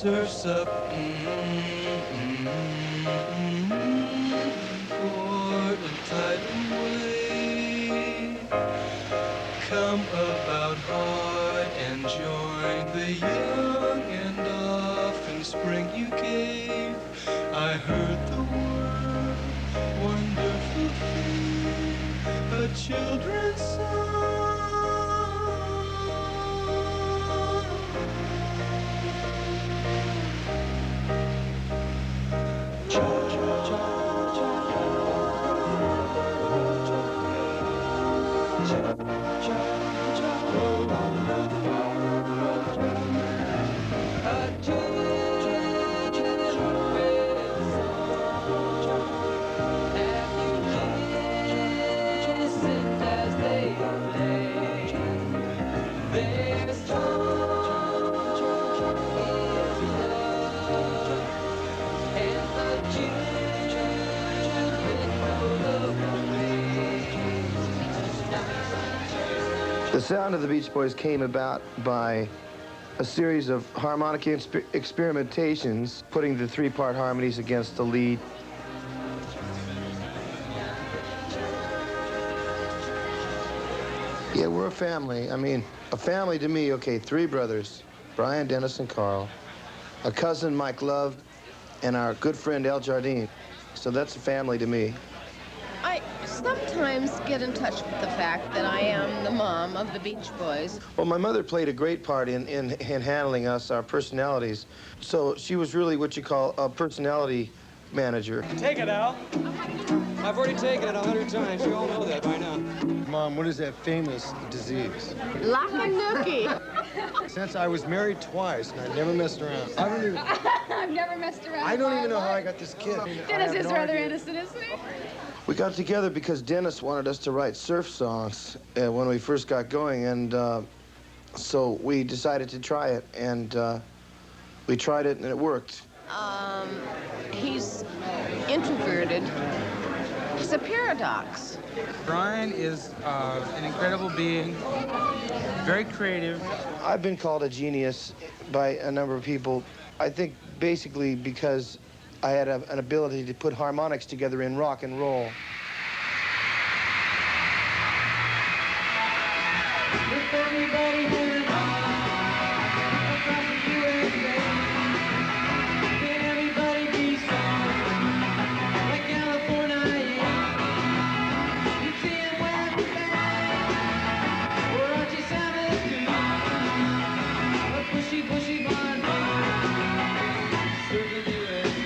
surf's up. Port a tidal wave. Come about hard and join the young and often spring you gave. I heard the word, wonderful thing, a children's song. The sound of the Beach Boys came about by a series of harmonic experimentations, putting the three-part harmonies against the lead. Yeah, we're a family. I mean, a family to me, okay, three brothers, Brian, Dennis, and Carl, a cousin, Mike Love, and our good friend, El Jardine. So that's a family to me. I sometimes get in touch with the fact that I am the mom of the Beach Boys. Well, my mother played a great part in handling us, our personalities. So she was really what you call a personality manager. Take it, Al. I've already taken it 100 times. You all know that by now. Mom, what is that famous disease? Lock and nookie. Since I was married twice and I never messed around. I don't even... I've never messed around. I don't even know how I got this kid. Dennis is rather innocent, isn't he? We got together because Dennis wanted us to write surf songs when we first got going, and so we decided to try it, and we tried it, and it worked. He's introverted. He's a paradox. Brian is an incredible being, very creative. I've been called a genius by a number of people. I think basically because I had an ability to put harmonics together in rock and roll. If everybody did across the USA, can everybody be strong like California? You see him wearing the band, or Archie Savage too, a bushy, bushy blonde hair, surfing the USA.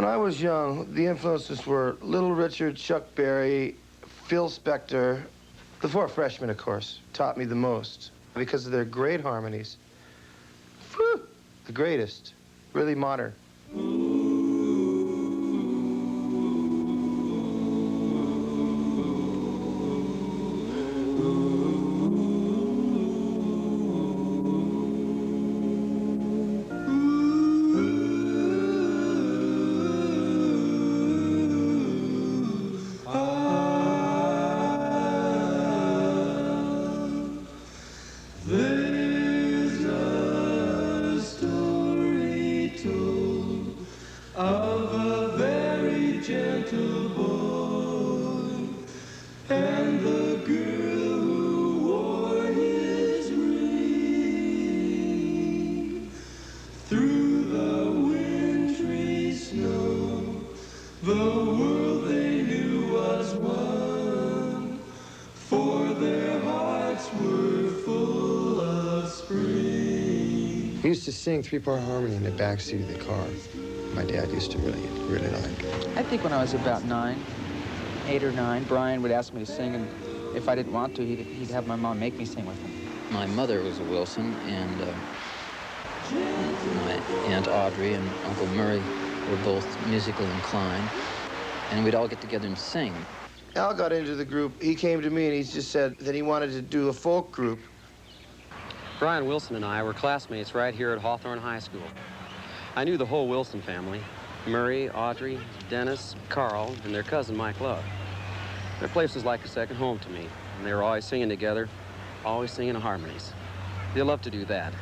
When I was young, the influences were Little Richard, Chuck Berry, Phil Spector. The Four Freshmen, of course, taught me the most because of their great harmonies. Whew, the greatest, really modern. He used to sing three-part harmony in the back seat of the car. My dad used to really like. I think when I was about 8 or 9, Brian would ask me to sing, and if I didn't want to, he'd have my mom make me sing with him. My mother was a Wilson, and my Aunt Audrey and Uncle Murray were both musically inclined, and we'd all get together and sing. Al got into the group. He came to me and he just said that he wanted to do a folk group. Brian Wilson and I were classmates right here at Hawthorne High School. I knew the whole Wilson family, Murray, Audrey, Dennis, Carl, and their cousin Mike Love. Their place was like a second home to me, and they were always singing together, always singing harmonies. They loved to do that,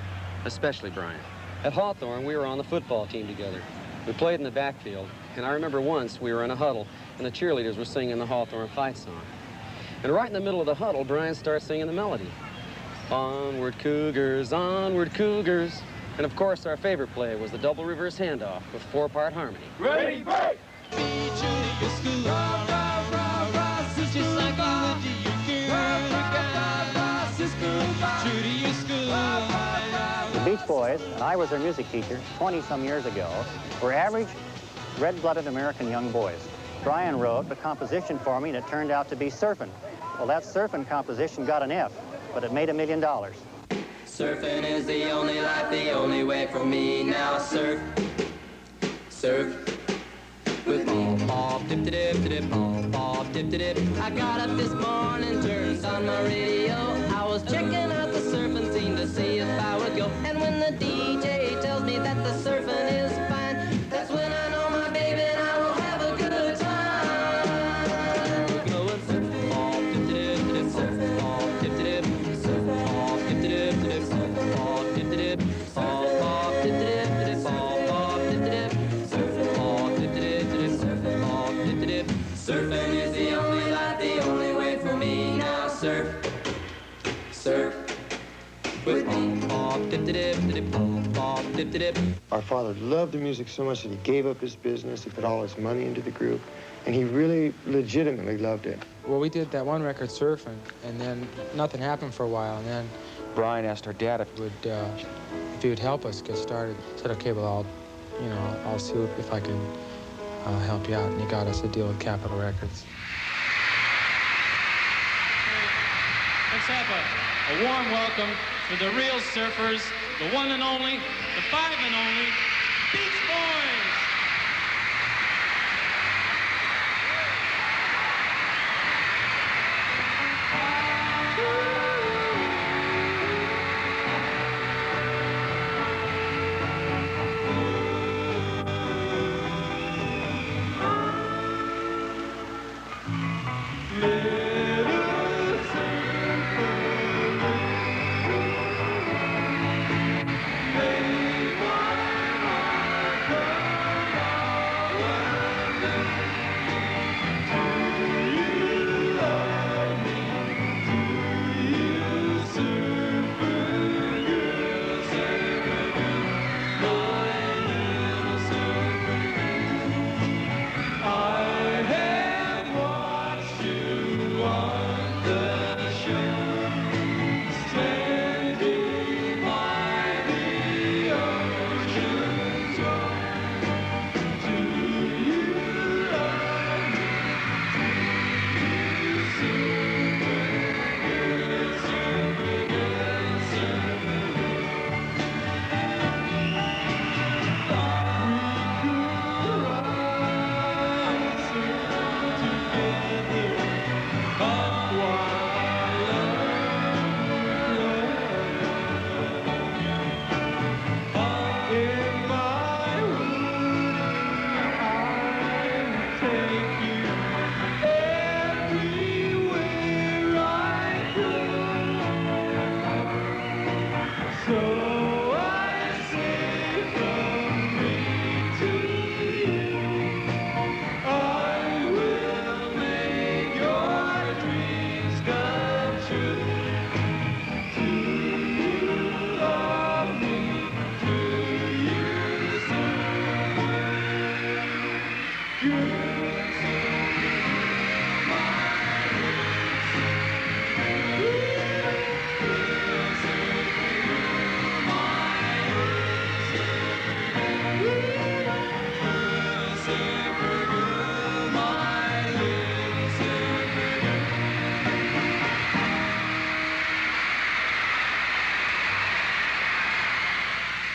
especially Brian. At Hawthorne, we were on the football team together. We played in the backfield, and I remember once we were in a huddle, and the cheerleaders were singing the Hawthorne fight song. And right in the middle of the huddle, Brian started singing the melody. Onward Cougars, onward Cougars. And of course, our favorite play was the double reverse handoff with 4-part harmony. Ready, break! The Beach Boys, and I was their music teacher 20-some years ago, were average, red-blooded American young boys. Brian wrote a composition for me that turned out to be Surfin'. Well, that Surfin' composition got an F, but it made $1 million. Surfing is the only life, the only way for me. Now surf, surf with me. Pop, dip, dip, dip, pop, pop, dip, dip. I got up this morning, turned on my radio. I was checking out the surfing scene to see if I would go. And when the DJ tells me that the surfing is fine, that's when I know my baby and I will have a good time. We're going surf, pop, dip, dip, dip, surf, pop, dip, dip, surf, pop, dip, dip, dip, surf, pop, dip, dip, pop, pop, dip, dip, dip, pop, pop, dip, dip, surf, pop, dip, dip, dip, surf, pop, dip, dip. Surfing is the only life, the only way for me. Now surf, surf with me. Pop, dip, dip, dip, pop, pop, dip, dip. Our father loved the music so much that he gave up his business, he put all his money into the group, and he really legitimately loved it. Well, we did that one record, Surfing, and then nothing happened for a while, and then Brian asked our dad if he would help us get started. I said, okay, well, I'll see if I can help you out, and he got us a deal with Capitol Records. Let's have a warm welcome for the real surfers, the one and only, the 5 and only, Beach Boys!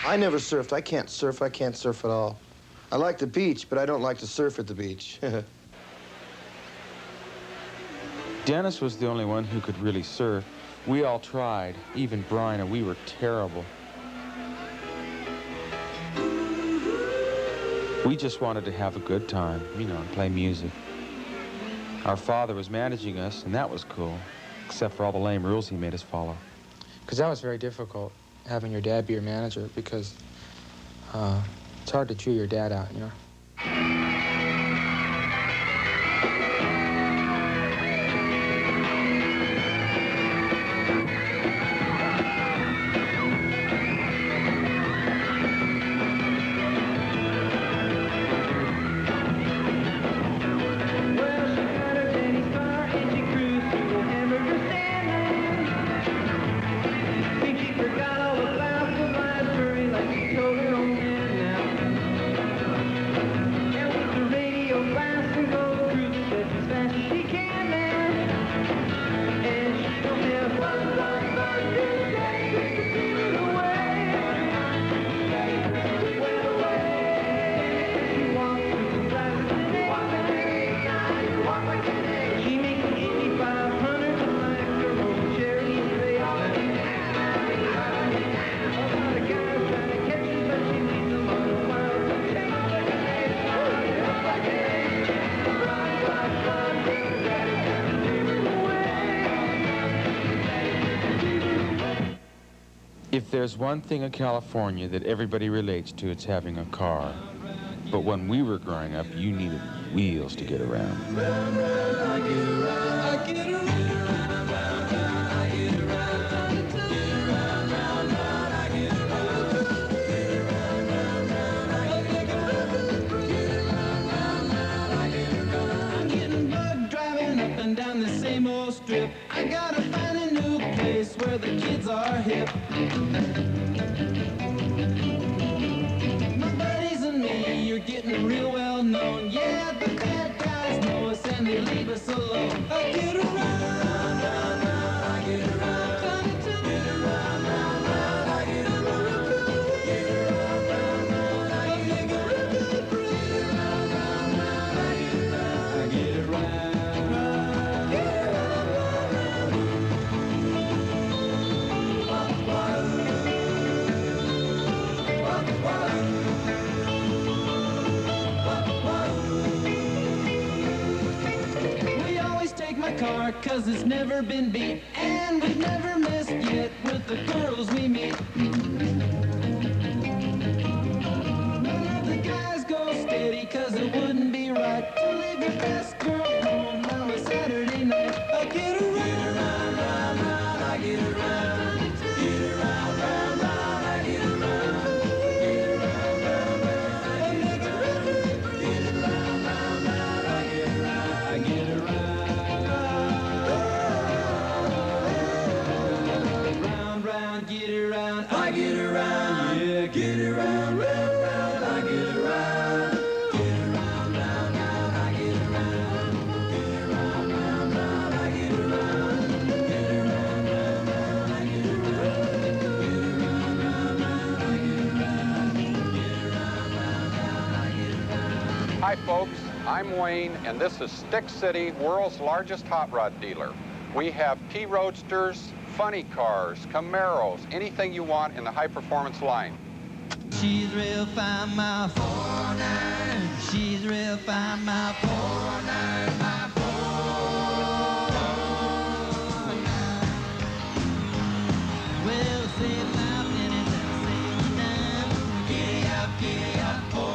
I never surfed. I can't surf. I can't surf at all. I like the beach, but I don't like to surf at the beach. Dennis was the only one who could really surf. We all tried, even Brian, and we were terrible. We just wanted to have a good time, you know, and play music. Our father was managing us, and that was cool, except for all the lame rules he made us follow. Because that was very difficult, having your dad be your manager, because it's hard to chew your dad out, you know. If there's one thing in California that everybody relates to, it's having a car. But when we were growing up, you needed wheels to get around. I'm getting bugged driving up and down the same old strip. I gotta find a new place where the kids are hip. My buddies and me, you're getting real well known. Yeah, the bad guys know us and they leave us alone. I get around, I get around, get around, I get around, get around, I get around, I get around. We always take my car, cause it's never been beat. And we've never missed yet with the girls we meet. None of the guys go steady, cause it wouldn't be right to leave your best girl home on a Saturday night. I get around, round, round, I get around. Get around, round, round, I get around. Get around, round, round, I get around. Get around, round, round, I get around. I get around. Round, round, get around. I get around. Yeah, get around, round, round, I get around. Get around, round, round, I get around. Get around, round, round, I get around. Get around, round, round, I get around. Get around, round, round, I get around. Get around, round, round, I get around. Hi folks, I'm Wayne and this is Stick City, world's largest hot rod dealer. We have P-Roadsters, funny cars, Camaros, anything you want in the high performance line. She's real fine, my 49. She's real fine, my 49, my 49. Well, say loud and it's say down. Giddy up, 49.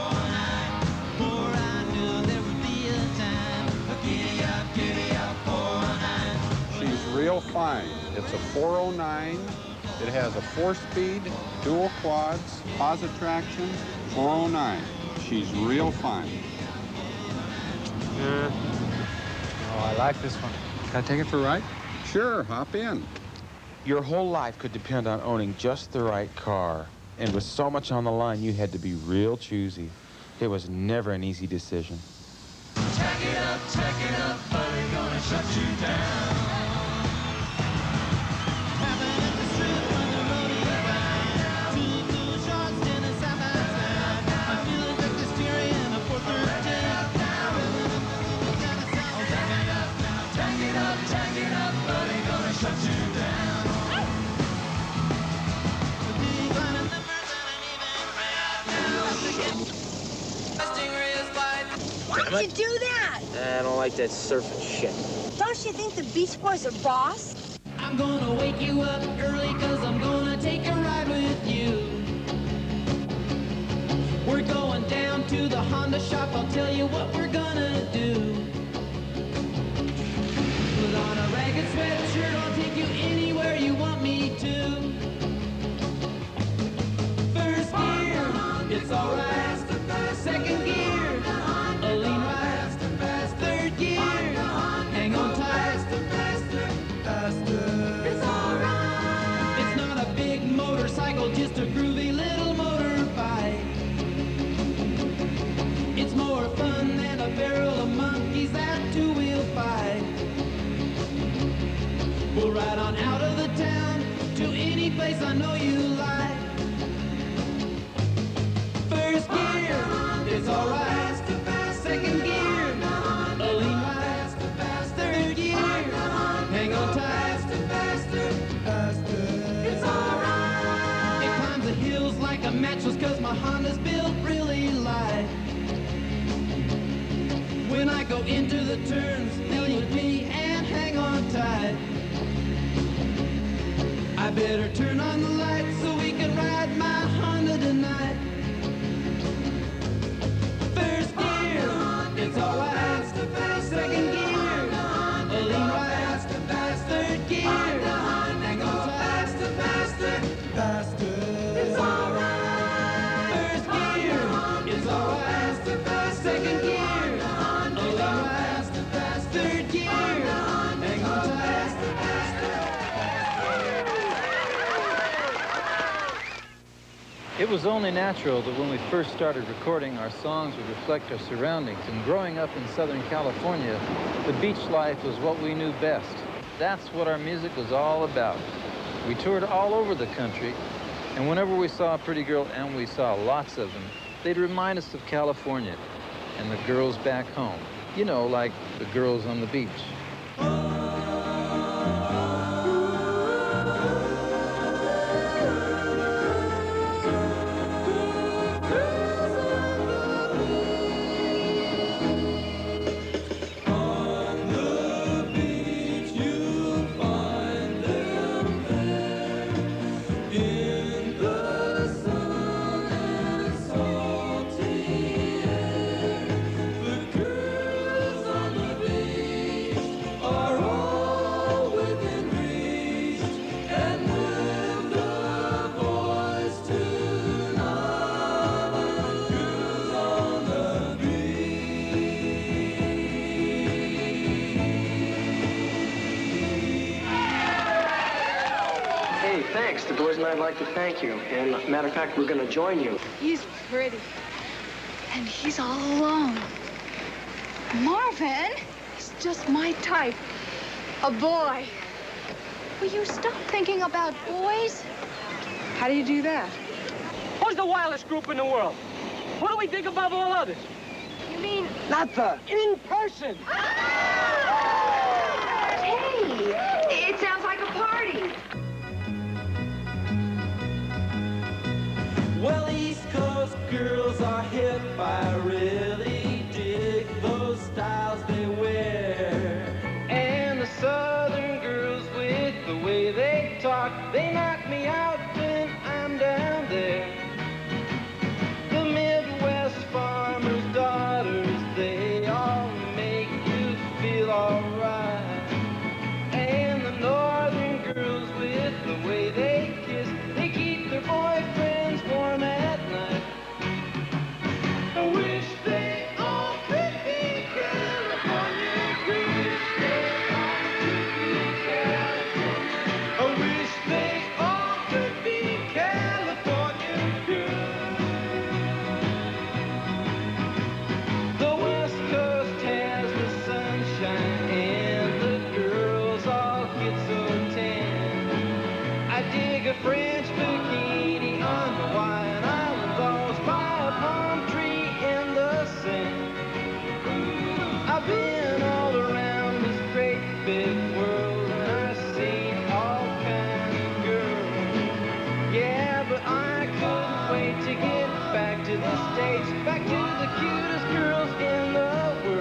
For I knew there would be a time. Giddy up, 49. She's real fine. It's a 409. It has a 4-speed, dual quads, positive traction, 409. She's real fine. Oh, I like this one. Can I take it for a ride? Sure, hop in. Your whole life could depend on owning just the right car. And with so much on the line, you had to be real choosy. It was never an easy decision. Check it up, buddy, gonna shut you down. Having at the strip on the road, 2 blue shorts. you do that? I don't like that surfing shit. Don't you think the Beach Boys are boss? I'm gonna wake you up early, cause I'm gonna take a ride with you. We're going down to the Honda shop, I'll tell you what we're gonna do. Put on a ragged sweatshirt, I'll take you anywhere you want me to. First gear, it's alright. Second gear, a lean right. Third gear, hang on tight. It's alright. It's not a big motorcycle, just a groovy little motorbike. It's more fun than a barrel of monkeys that two-wheel fight. We'll ride on out of the town to any place I know you like. First gear, it's alright. Second gear, a lean right. Third gear, hang on tight. It's alright. It climbs the hills like a mattress, cause my Honda's built really light. When I go into the turns, lean with me and hang on tight. I better turn on the lights so we can ride my Honda tonight. First gear, it's alright. Second gear, a lean right. Third gear, hang on tight. It's alright. First gear, it's alright. Second gear, a lean right. Third gear, hang on tight. It was only natural that when we first started recording, our songs would reflect our surroundings. And growing up in Southern California, the beach life was what we knew best. That's what our music was all about. We toured all over the country, and whenever we saw a pretty girl, and we saw lots of them, they'd remind us of California and the girls back home. You know, like the girls on the beach. Thanks. The boys and I'd like to thank you. And matter of fact, we're going to join you. He's pretty. And he's all alone. Marvin, he's just my type. A boy. Will you stop thinking about boys? How do you do that? Who's the wildest group in the world? What do we think above all others? You mean... Not the... In person. Hey, it sounds like a party. Well, East Coast girls are hip. I really dig those styles they wear. And the Southern girls, with the way they talk, they knock me out when I'm down there. The Midwest farmers' daughters, they all make you feel alright. And the Northern girls, with the way they kiss, they keep their boyfriends warm at night. I wish they all could be California girls. I wish they all could be California girls. The West Coast has the sunshine and the girls all get so tan. I dig a French bikini on Hawaiian Islands, always by a palm tree in the sand. I've been all around this great big world and I've seen all kinds of girls. Yeah, but I couldn't wait to get back to the States, back to the cutest girls in the world.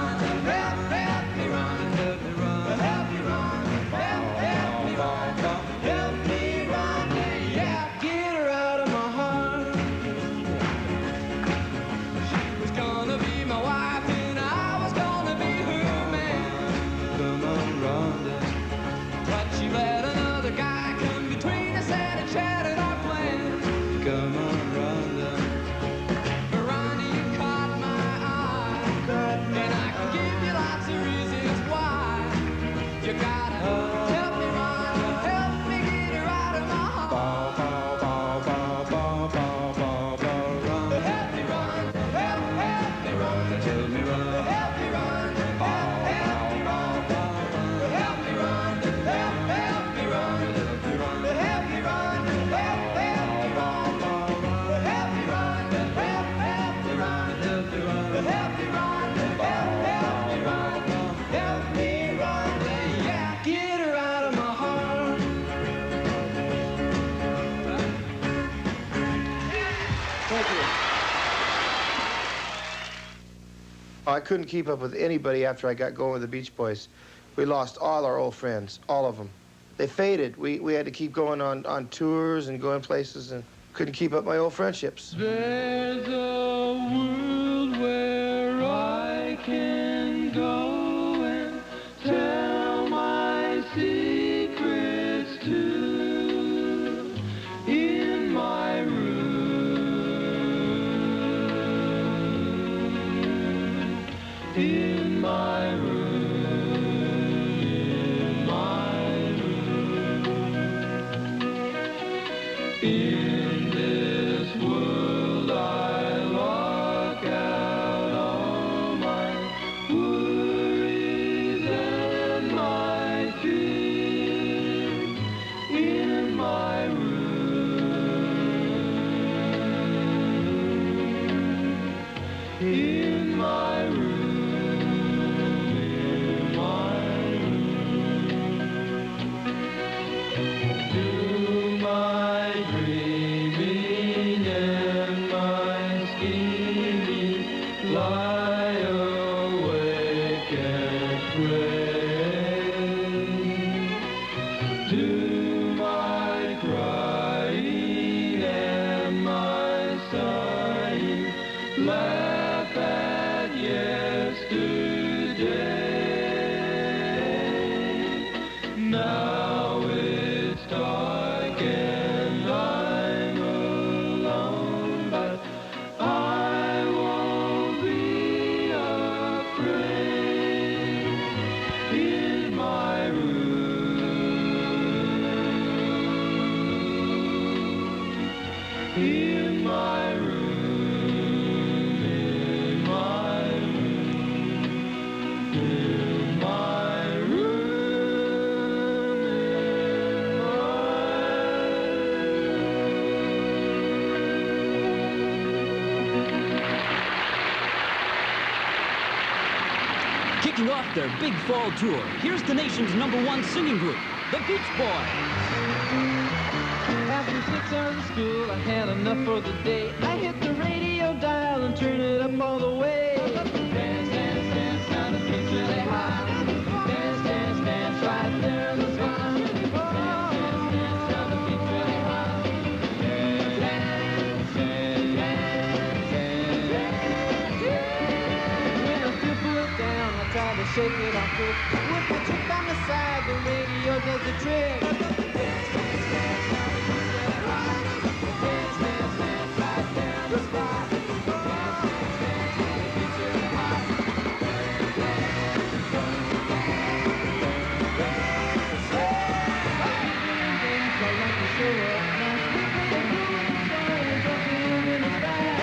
run, help me run, help me run, help me run, help me run, help me run, yeah, get her out of my heart. She was gonna be my wife and I was gonna be her man. Come on, Rhonda. But she let another guy come between us and it shattered our plans. Come on, Rhonda. Rhonda, you caught my eye. And I can give you lots of reasons why. You gotta help me, Rhonda. Help me get her out of my heart. Rhonda. Help me run, help me run, tell me run. Help me run, help me run, help me run, help me run, help me run, help me run, help me run, help me run, help me run, help me run, help me run, help me run, yeah, get her out of my heart. Thank you. I couldn't keep up with anybody after I got going with the Beach Boys. We lost all our old friends, all of them. They faded. We had to keep going on tours and going places, and couldn't keep up my old friendships. There's a world where I can go and tell my secrets to, in my room, in my room, in my room. In this world I lock out all my worries and my fears, in my room, in my room, in my room. Do my dreaming and my scheming, lie awake and pray. Do my crying and my sighing, laugh at yesterday. Now it's dark and I'm alone, but I won't be afraid. In my room, in my room, in my room, in my Kicking off their big fall tour, here's the nation's #1 singing group, the Beach Boys. After 6 hours of school, I had enough for the day. I hit the radio dial and turn it up all the way. Dance, dance, dance, now the beat's really hot. Dance, dance, dance, right there in the spot. Dance, dance, dance, now the beat's really hot. Dance, dance, dance, dance, dance, dance. When I feel put down, I try to shake it off quick. With my chick by my side, the radio does the trick. Dance, dance, dance, now the beat's really hot. Dance, dance, dance, right there in the spot. Dance, dance, dance, now the beat's really hot. I like to show up now. They do it slow and don't feel in the style.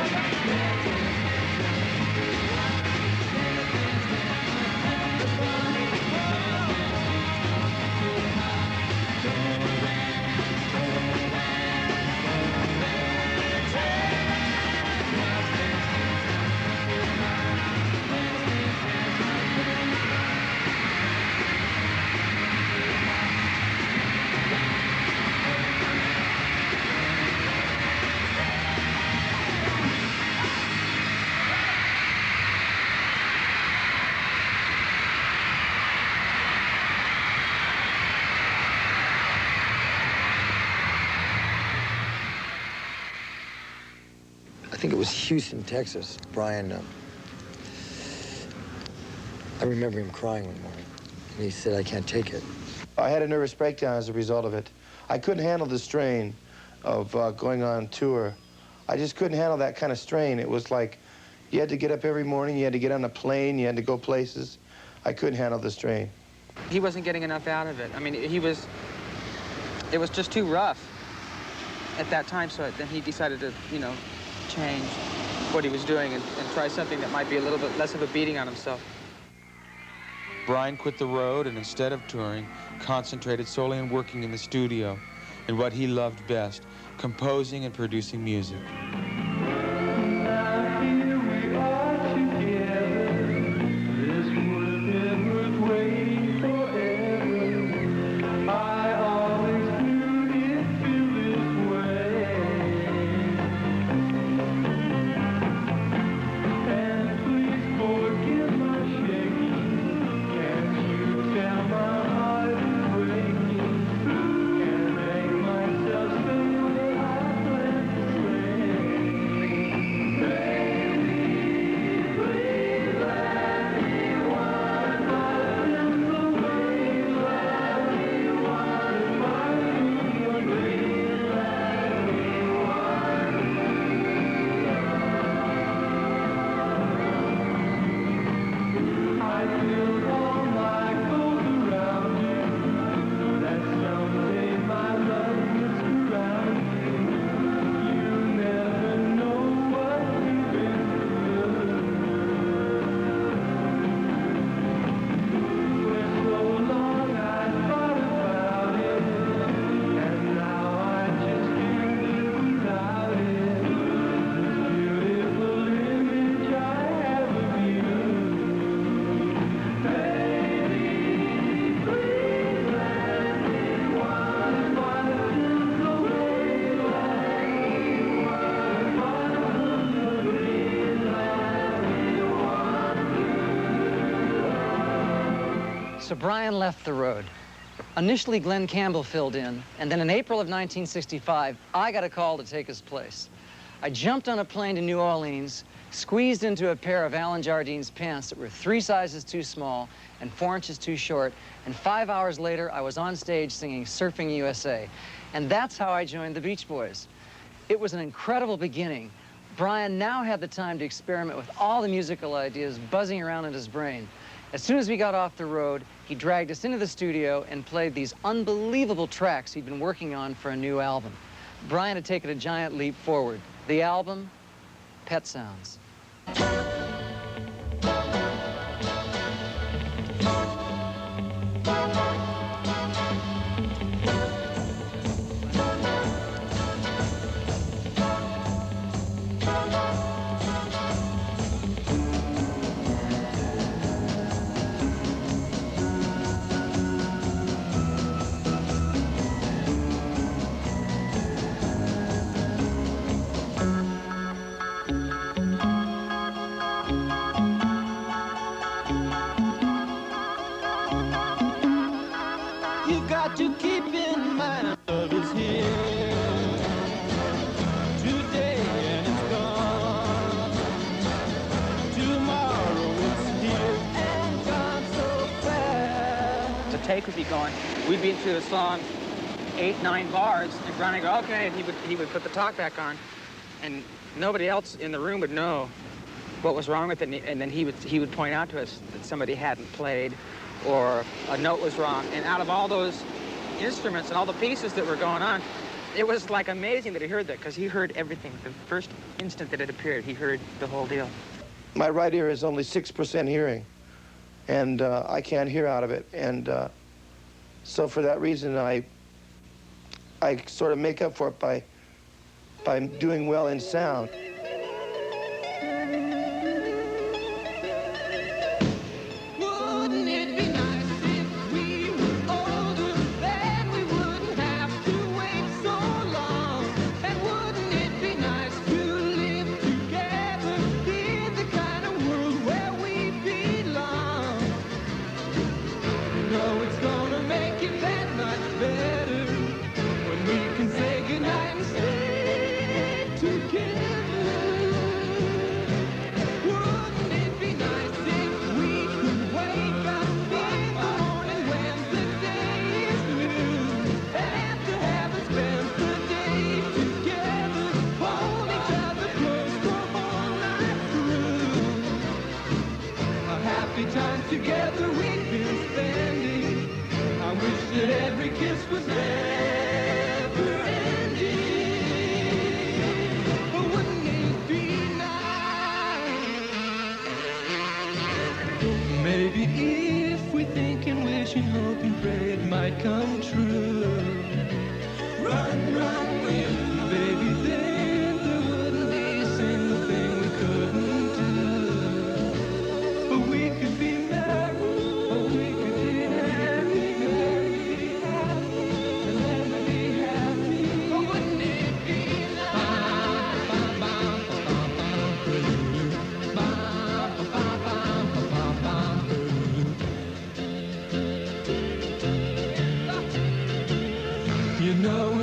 I think it was Houston, Texas. Brian, I remember him crying one morning. And he said, I can't take it. I had a nervous breakdown as a result of it. I couldn't handle the strain of going on tour. I just couldn't handle that kind of strain. It was like you had to get up every morning, you had to get on a plane, you had to go places. I couldn't handle the strain. He wasn't getting enough out of it. I mean, it was just too rough at that time, so then he decided to, you know, change what he was doing and try something that might be a little bit less of a beating on himself. Brian quit the road and instead of touring, concentrated solely on working in the studio and what he loved best, composing and producing music. So Brian left the road. Initially, Glenn Campbell filled in, and then in April of 1965, I got a call to take his place. I jumped on a plane to New Orleans, squeezed into a pair of Alan Jardine's pants that were 3 sizes too small and 4 inches too short, and 5 hours later, I was on stage singing Surfing USA. And that's how I joined the Beach Boys. It was an incredible beginning. Brian now had the time to experiment with all the musical ideas buzzing around in his brain. As soon as we got off the road, he dragged us into the studio and played these unbelievable tracks he'd been working on for a new album. Brian had taken a giant leap forward. The album, Pet Sounds. To keep in mind love is here today and it's gone. Tomorrow it's here and gone so fast. The take would be going. We'd be into the song 8, 9 bars, and Brian would go, okay, and he would put the talk back on, and nobody else in the room would know what was wrong with it, and then he would point out to us that somebody hadn't played or a note was wrong, and out of all those instruments and all the pieces that were going on, it was like amazing that he heard that, because he heard everything. The first instant that it appeared, he heard the whole deal. My right ear is only 6% hearing, and I can't hear out of it. And so for that reason, I sort of make up for it by doing well in sound. Together we've been spending. I wish that every kiss was never ending. But wouldn't it be nice? Maybe if we think and wish and hope and pray it might come true. Run, run with you, baby, then there wouldn't be a single thing we couldn't do. But we could be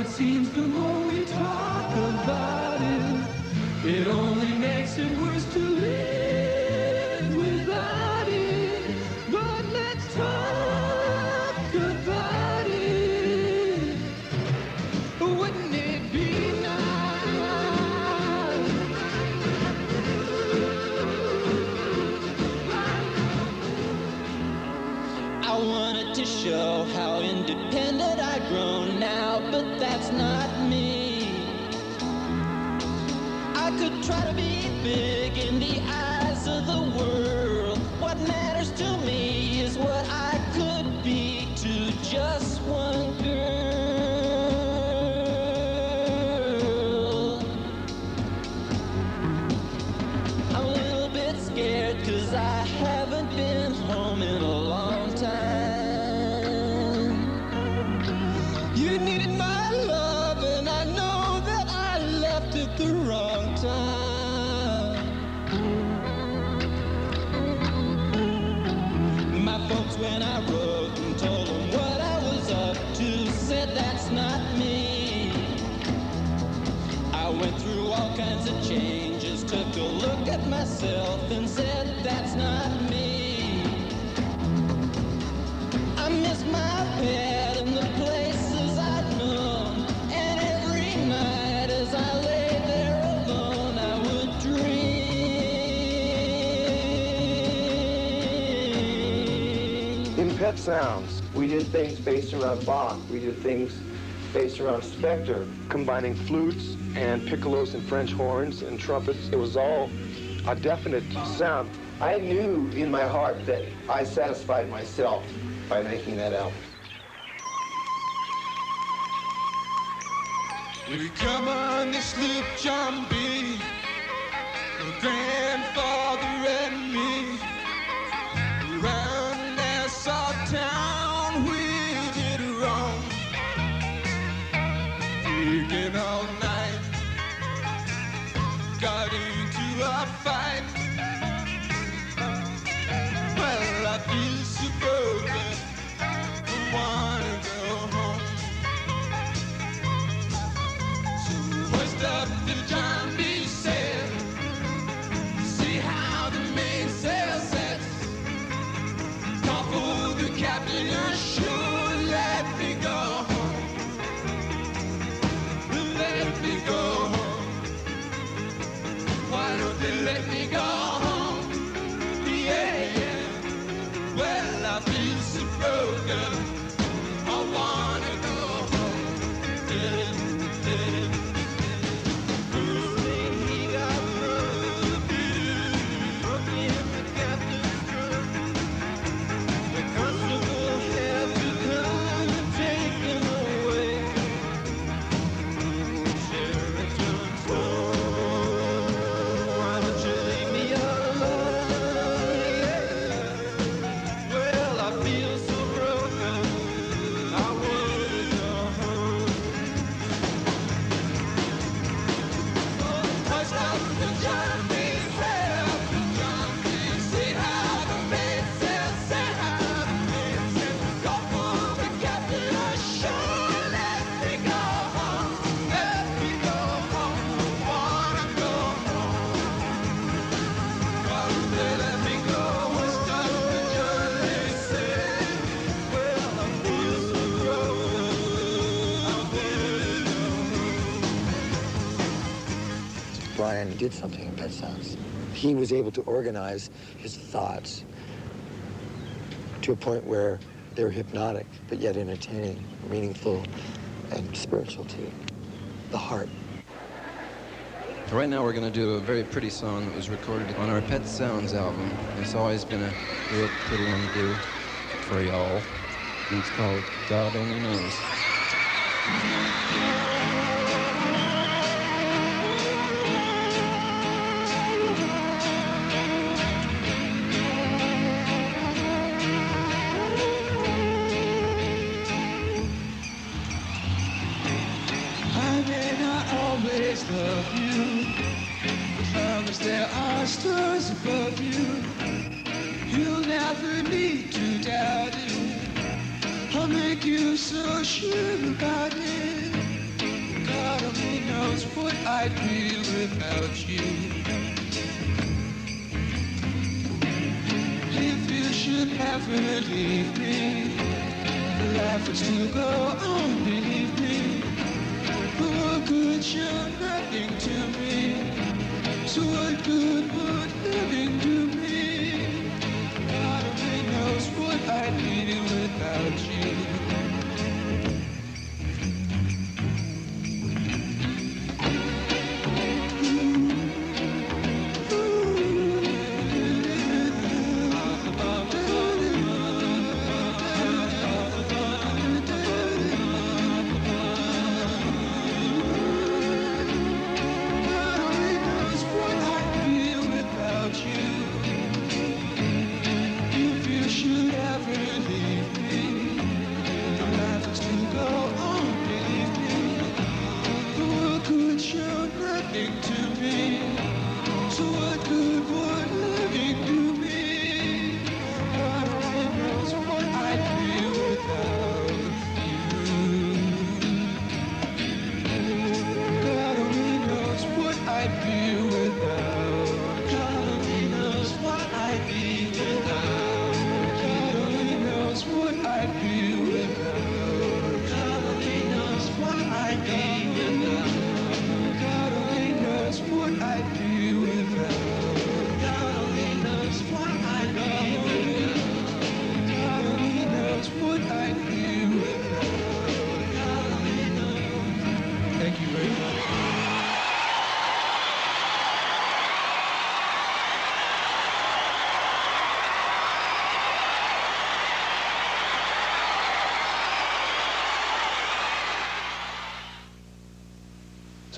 seems the more we talk about it, it only makes it worse to live without it. But let's talk about it. Wouldn't it be nice? I wanted to show how independent I've grown now, but that's not me. I could try to be big in the eyes of the world. What matters to me is what I could be to just one girl. I'm a little bit scared 'cause I haven't been home in a long time. You needed my love, and I know that I left at the wrong time. My folks, when I wrote myself and said, that's not me. I miss my pet and the places I'd known, and every night as I lay there alone, I would dream. In Pet Sounds, we did things based around Bach. We did things based around Spector, combining flutes and piccolos and French horns and trumpets. It was all a definite sound. I knew in my heart that I satisfied myself by making that album. We come on this loop, John B, your grandfather and me, around Nassau town we did wrong, digging all night, got into a fight. Well, I feel so broken, I wanna go home. Hoist up the John B. sail, see how the mainsail sets. Call for the captain, sure let me go home. Let me go home. Why don't they let me go home? Yeah, yeah. Well, I feel so broken, I wanna go home. Brian did something in Pet Sounds. He was able to organize his thoughts to a point where they were hypnotic, but yet entertaining, meaningful, and spiritual too. The heart. Right now we're going to do a very pretty song that was recorded on our Pet Sounds album. It's always been a real pretty one to do for y'all. And it's called God Only Knows. I may not always love you, as long as there are stars above you. You'll never need to doubt it. I'll make you so sure about it. God only knows what I'd be without you. If you should ever leave me, life would still go on, believe me. What good you're nothing to me, so what good would living do me? God only knows what I'd be without you. God only knows what I'd be without you.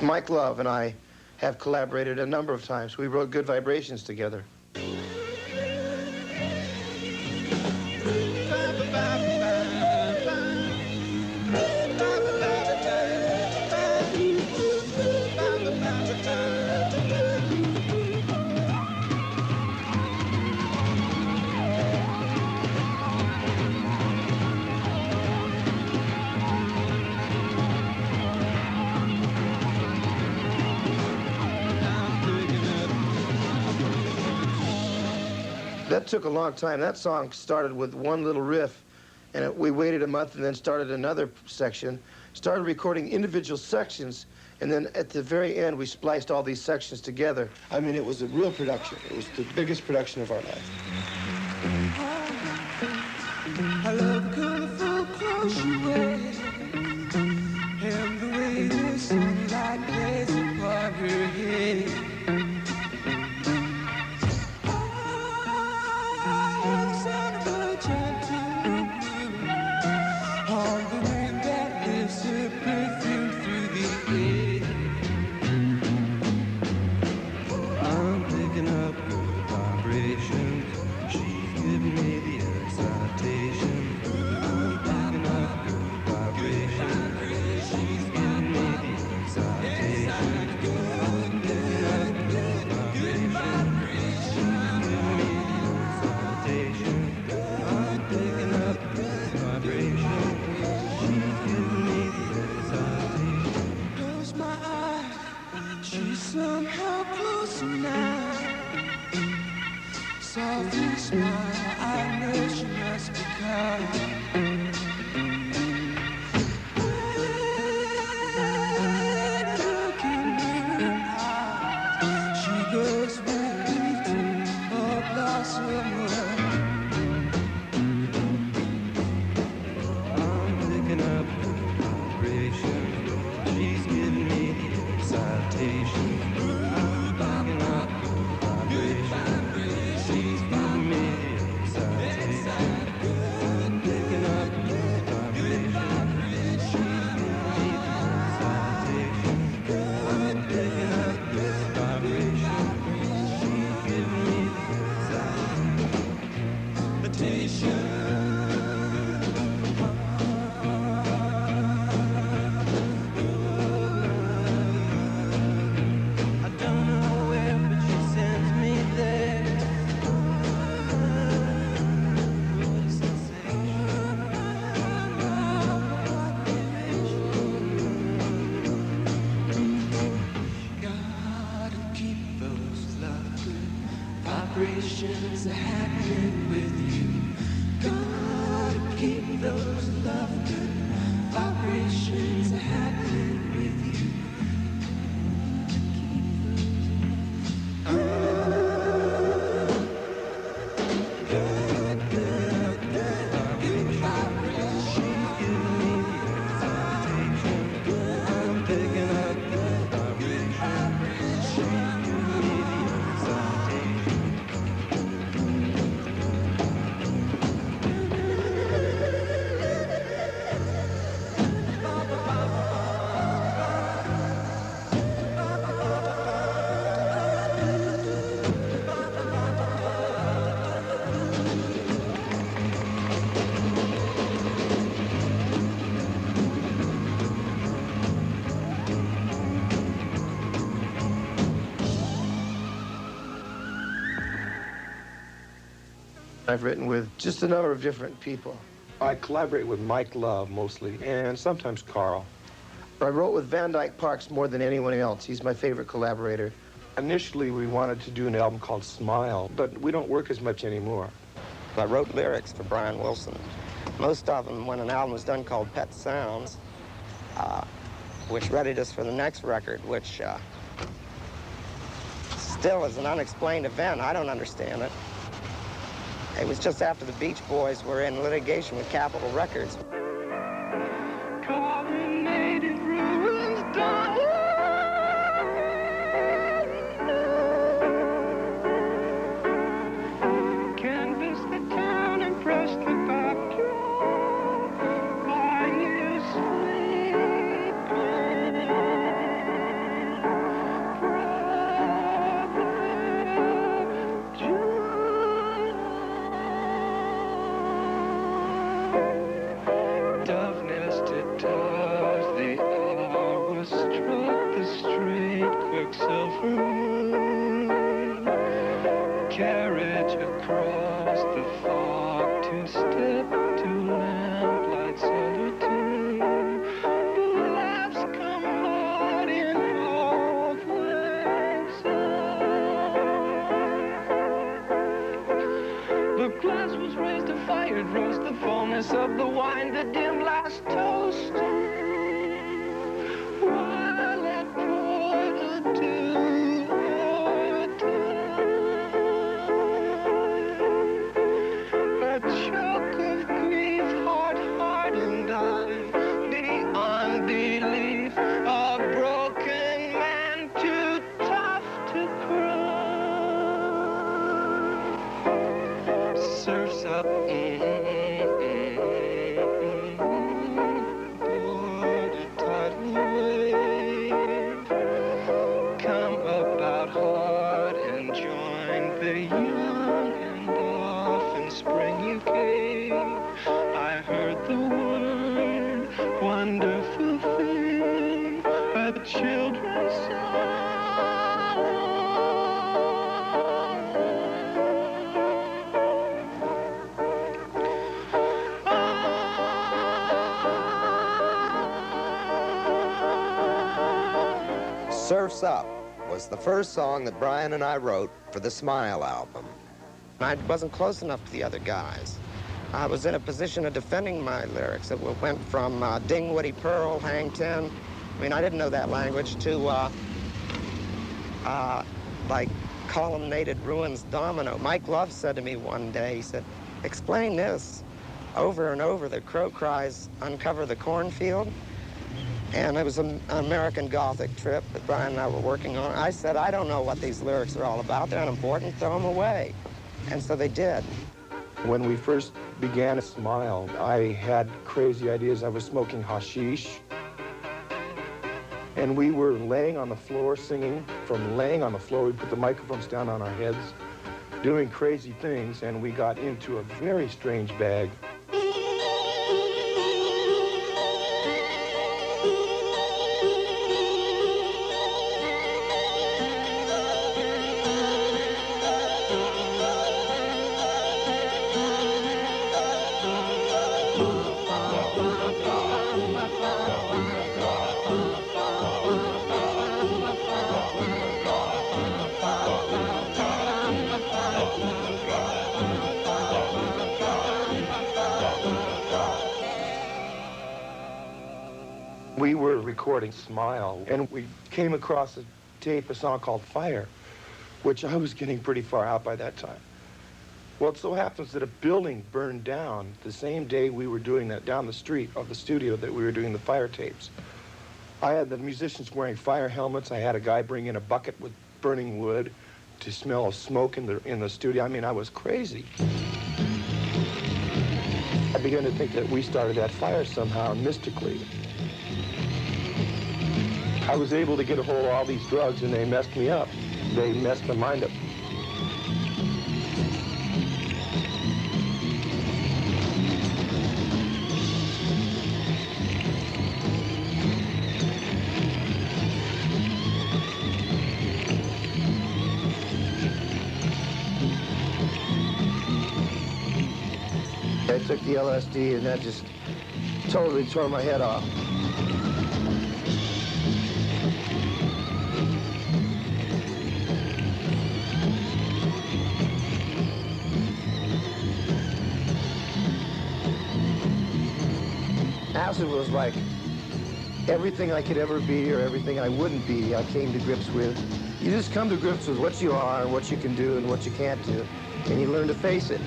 Mike Love and I have collaborated a number of times. We wrote Good Vibrations together. That took a long time. That song started with one little riff, and we waited a month and then started another section, started recording individual sections, and then at the very end, we spliced all these sections together. I mean, it was a real production. It was the biggest production of our life. I love the colorful clothes she wears, and the way the sunlight plays upon her head. Somehow closer now. Softly smile, I know she must be kind. Look in her eyes, she goes with me to a blossom world. I'm picking up the vibration. She's giving me the excitation. Vibrations are happening with you. Gotta keep those lovely vibrations are happening with you. I've written with just a number of different people. I collaborate with Mike Love mostly, and sometimes Carl. I wrote with Van Dyke Parks more than anyone else. He's my favorite collaborator. Initially, we wanted to do an album called Smile, but we don't work as much anymore. I wrote lyrics for Brian Wilson. Most of them, when an album was done called Pet Sounds, which readied us for the next record, which still is an unexplained event. I don't understand it. It was just after the Beach Boys were in litigation with Capitol Records. Chlorinated ruins done. Canvas the town and press the vacuum while you sleep. like silver moon. Carriage across the fog, two-step to lamplight solitude. The laughs come hard in all places. The glass was raised, the fire rose, the fullness of the wine, the dim last toast. While it poured into our time, a choke of grief, heart-hardened eye, beyond belief, a broken man too tough to cry. Surf's up. Come about hard and join the young, and off in spring you came. I heard the word, wonderful thing, a children's Surf's Up was the first song that Brian and I wrote for the Smile album. I wasn't close enough to the other guys. I was in a position of defending my lyrics. It went from ding, woody, pearl, hang ten. I mean, I didn't know that language, to like columnated ruins domino. Mike Love said to me one day, he said, explain this. Over and over, the crow cries, uncover the cornfield. And it was an American Gothic trip that Brian and I were working on. I said, I don't know what these lyrics are all about. They're unimportant. Throw them away. And so they did. When we first began Smile, I had crazy ideas. I was smoking hashish. And we were laying on the floor singing. From laying on the floor, we put the microphones down on our heads, doing crazy things, and we got into a very strange bag. We were recording Smile, and we came across a tape, a song called Fire, which I was getting pretty far out by that time. Well, it so happens that a building burned down the same day we were doing that, down the street of the studio that we were doing the Fire tapes. I had the musicians wearing fire helmets. I had a guy bring in a bucket with burning wood to smell smoke in the studio. I mean, I was crazy. I began to think that we started that fire somehow mystically. I was able to get a hold of all these drugs, and they messed me up. They messed my mind up. I took the LSD, and that just totally tore my head off. Acid was like everything I could ever be or everything I wouldn't be, I came to grips with. You just come to grips with what you are and what you can do and what you can't do, and you learn to face it.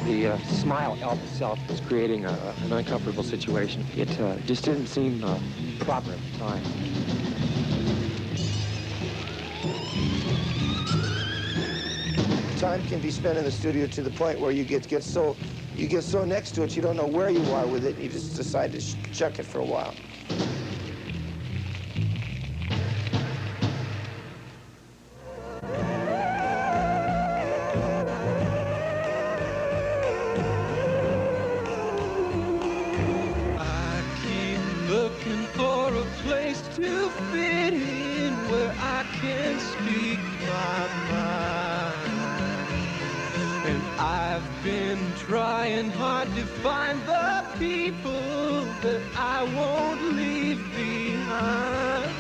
The Smile album itself was creating an uncomfortable situation. It just didn't seem proper at the time. Time can be spent in the studio to the point where you get so next to it you don't know where you are with it. You just decide to chuck it for a while. speak my mind. And I've been trying hard to find the people that I won't leave behind.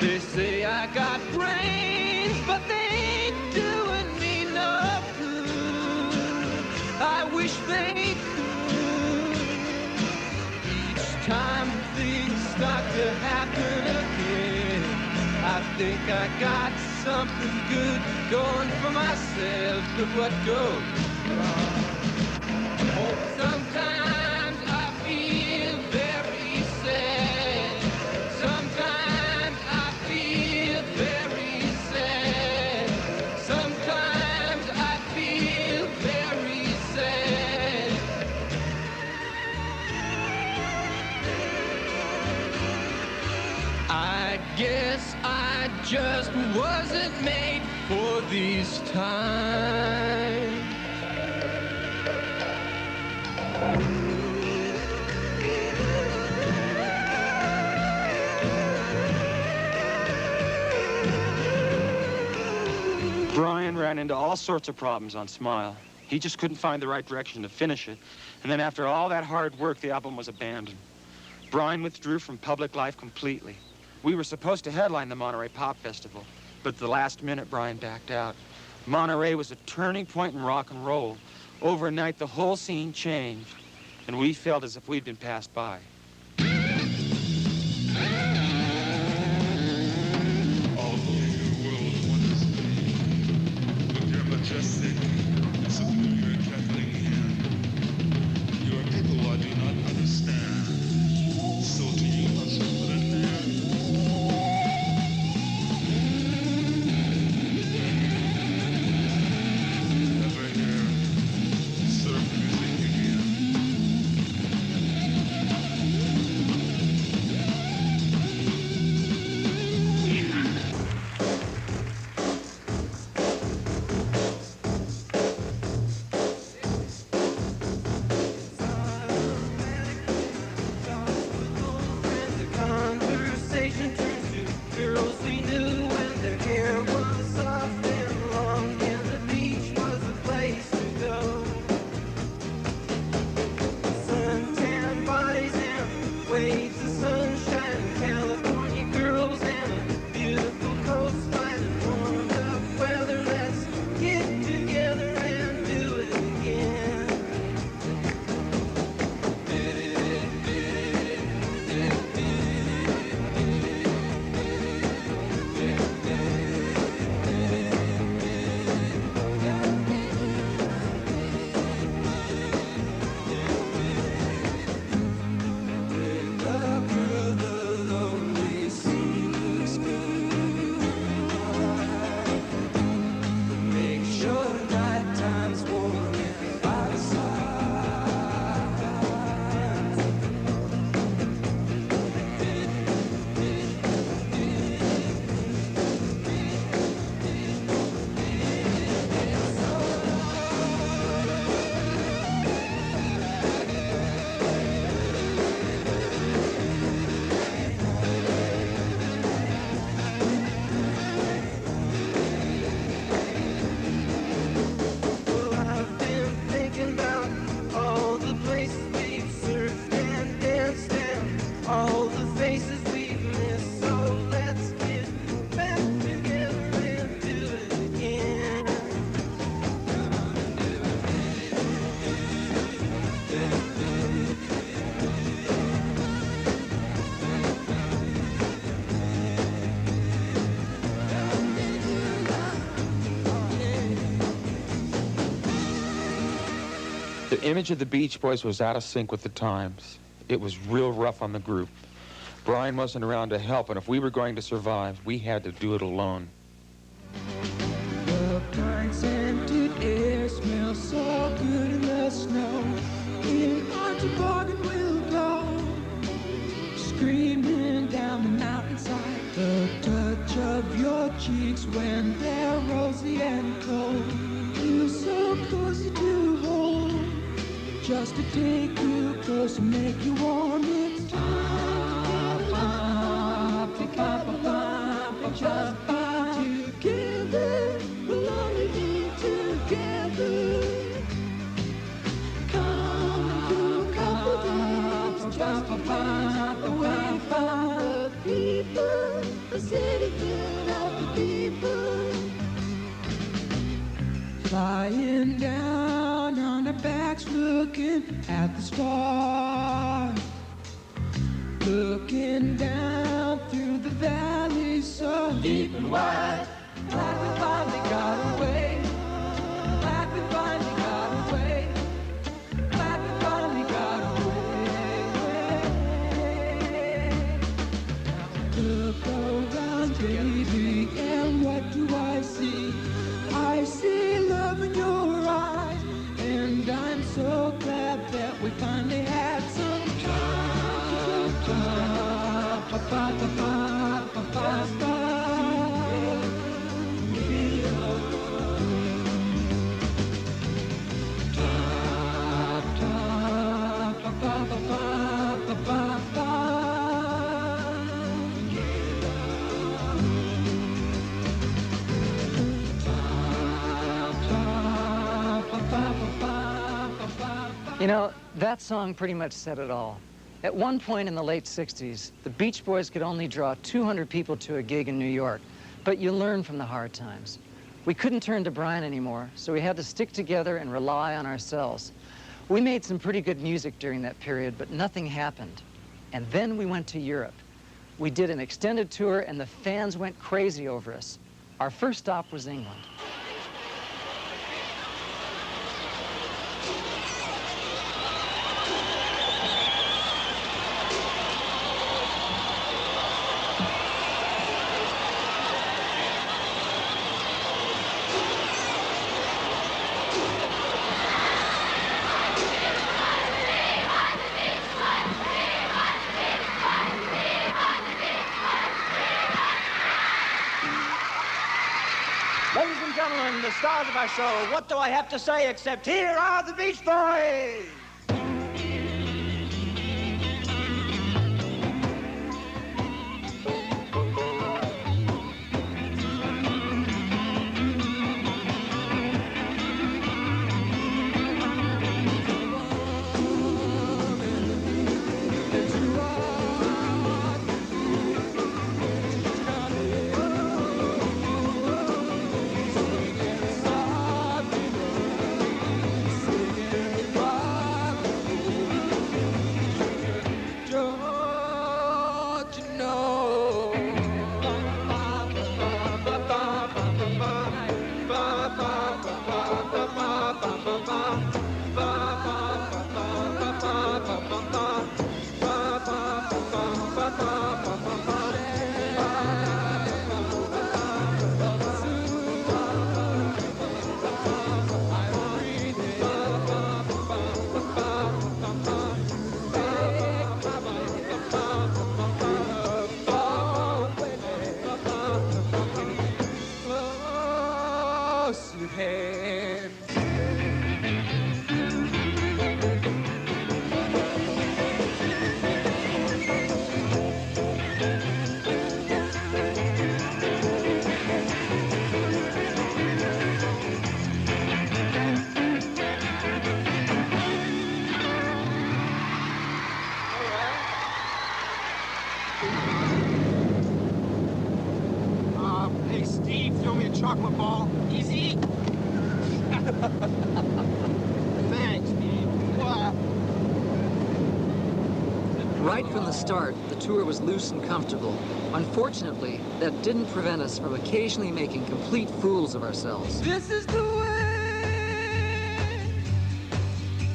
They say I got brains, but they ain't doing me no good. I wish they could. Each time things start to happen again, I think I got something good going for myself, but what goes wrong? Sometimes I feel very sad. Sometimes I feel very sad. Sometimes I feel very sad. I guess I just wasn't made for these times. Brian ran into all sorts of problems on Smile. He just couldn't find the right direction to finish it. And then after all that hard work, the album was abandoned. Brian withdrew from public life completely. We were supposed to headline the Monterey Pop Festival, but at the last minute, Brian backed out. Monterey was a turning point in rock and roll. Overnight, the whole scene changed, and we felt as if we'd been passed by. Majestic, superior, cackling hand. You are people I do not understand. So to you must put an end. Never hear surf music again. Conversation turns to girls we knew when their hair was soft and long, and the beach was the place to go. Suntan bodies and waves of sunshine, California girls and a beautiful coastline and warmed up weather. Let's get together and do it again. Make sure night time's warm and by the Well, I've been thinking about all the places we've surfed and danced and all the faces we've missed. So let's get back together and do it again. The image of the Beach Boys was out of sync with the times. It was real rough on the group. Brian wasn't around to help, and if we were going to survive, we had to do it alone. The pine scented air smells so good in the snow. In our toboggan we'll go, screaming down the mountainside. The touch of your cheeks when they're rosy and cold feels so cozy to hold. Just to take you close and make you warm. It's time. Just the people, the city filled of the people. Flying down on our backs, looking at the stars. Looking down through the valley so deep and wide. Like we finally got away. Like we finally got away. Like we finally got away. Look around, baby, and what do I see? I see love in your eyes, and I'm so glad that we finally had some time. You know, that song pretty much said it all. At one point in the late 60s, the Beach Boys could only draw 200 people to a gig in New York, but you learn from the hard times. We couldn't turn to Brian anymore, so we had to stick together and rely on ourselves. We made some pretty good music during that period, but nothing happened. And then we went to Europe. We did an extended tour, and the fans went crazy over us. Our first stop was England. Ladies and gentlemen, the stars of our show, what do I have to say except here are the Beach Boys! Hey, Steve, throw me a chocolate ball. Easy. Thanks, Steve. Wow. Right from the start, the tour was loose and comfortable. Unfortunately, that didn't prevent us from occasionally making complete fools of ourselves. This is the way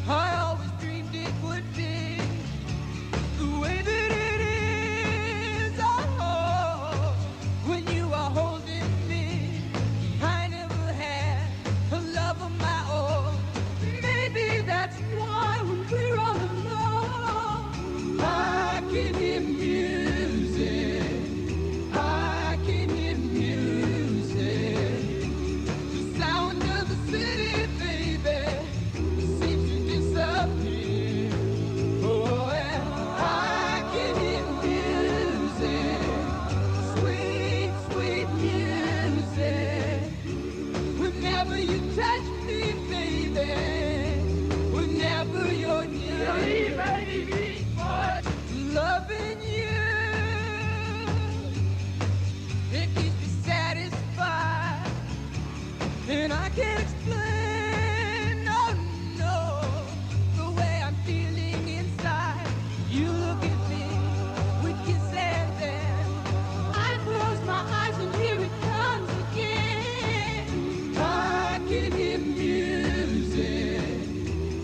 I always dreamed it would be. The way that it is, oh, when you are holding me. I never had a love of my own. Maybe that's why when we're all alone, I can hear music. I can hear music. The sound of the I can't explain, no, no, the way I'm feeling inside. You look at me with kisses and I close my eyes and here it comes again. I can hear music.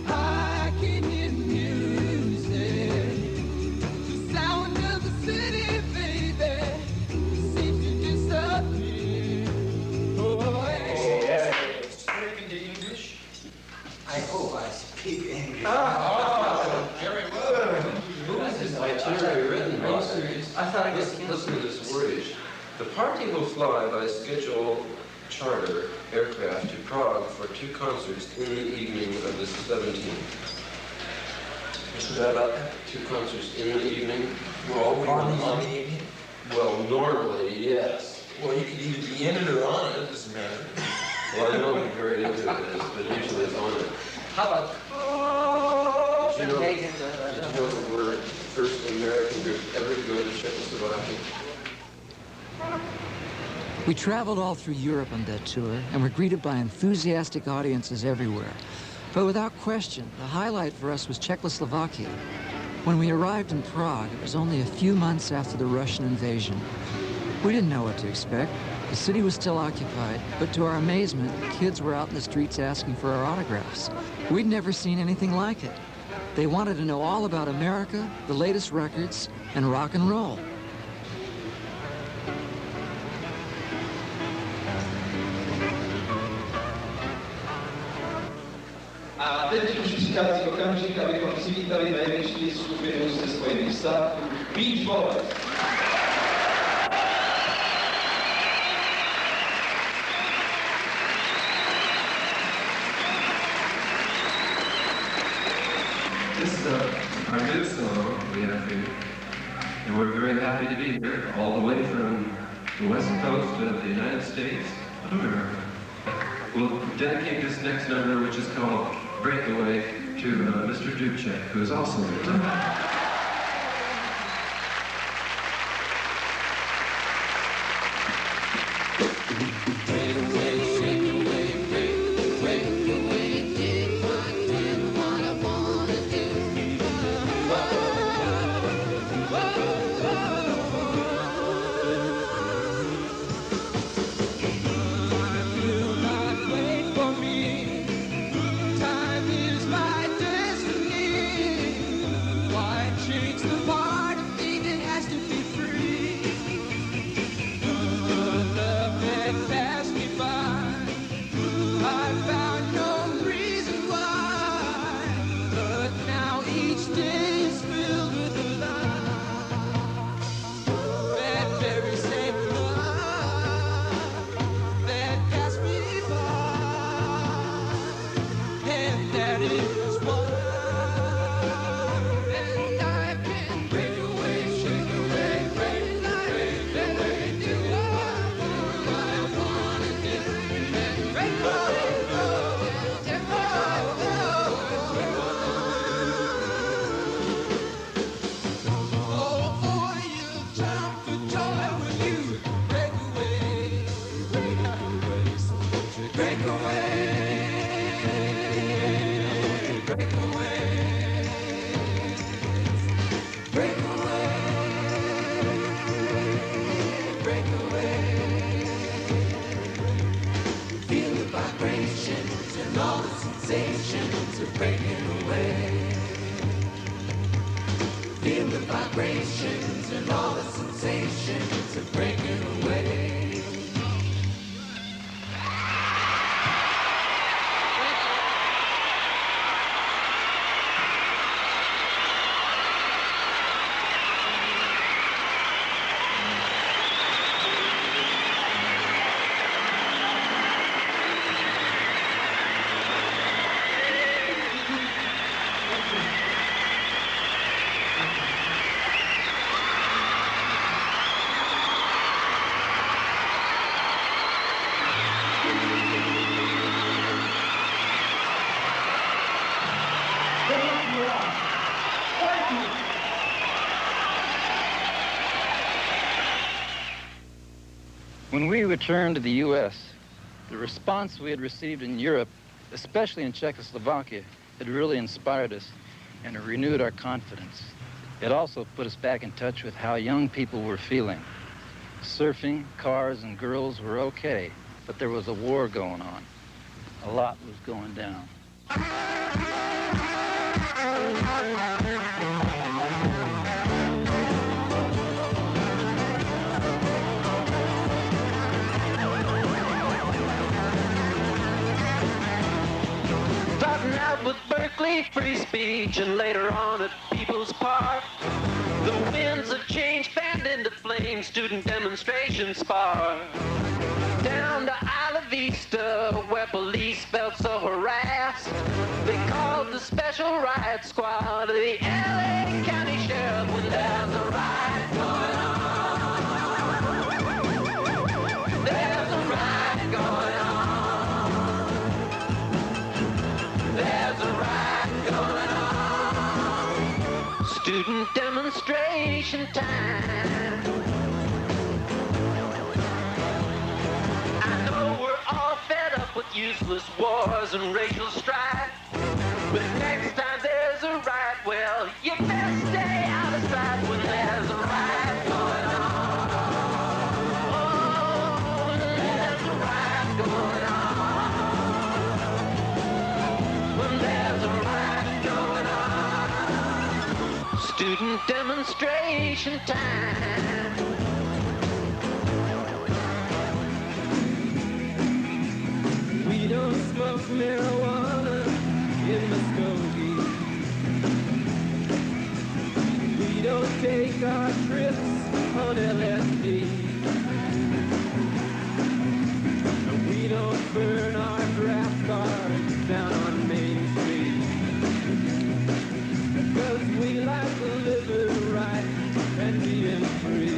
I can hear music. The sound of the city, baby, seems to disappear. Oh, yeah. Speaking to English? I hope I speak English. Very well. Who is this itinerary written by? I thought I was Listen to this wordage. The party will fly by scheduled charter aircraft to Prague for 2 concerts in the evening of the 17th. Isn't that about that? 2 concerts in the evening? Well, on the evening? Well, normally, yes. Well, you could either be in it or on it. It doesn't matter. Well, I know I'm very into it, but usually it's on it. How about... Did you know that we're the first American group ever to go to Czechoslovakia? We traveled all through Europe on that tour and were greeted by enthusiastic audiences everywhere. But without question, the highlight for us was Czechoslovakia. When we arrived in Prague, it was only a few months after the Russian invasion. We didn't know what to expect. The city was still occupied, but to our amazement, kids were out in the streets asking for our autographs. We'd never seen anything like it. They wanted to know all about America, the latest records, and rock and roll. A teď už přichází okamžik, abychom přivítali největší skupinu ze Spojených států, Beach Boys. This is our new song we have here, and we're very happy to be here, all the way from the west coast of the United States of America. We'll dedicate this next number, which is called Breakaway, to Mr. Dubček, who is also here. When we returned to the U.S., The response we had received in Europe, especially in Czechoslovakia, had really inspired us and it renewed our confidence. It also put us back in touch with how young people were feeling. Surfing, cars, and girls were okay, but there was a war going on. A lot was going down. Starting out with Berkeley, free speech, and later on at People's Park. The winds of change fanned into flame, student demonstrations spark. Down to Isla Vista, where police felt so harassed, they called the special riot squad of the LA County Sheriff when there's a riot going on. There's a riot going on. There's a riot going on. Student demonstration time. I know we're all fed up with useless wars and racial strife, but next time there's a riot, well, you best stay out of sight when there's a riot going on. Oh, when there's a riot going on. When there's a riot going on. Student demonstration time. We don't smoke marijuana in Muskogee. We don't take our trips on LSD. We don't burn our draft cards down on Main Street. Because we like to live it right and being free.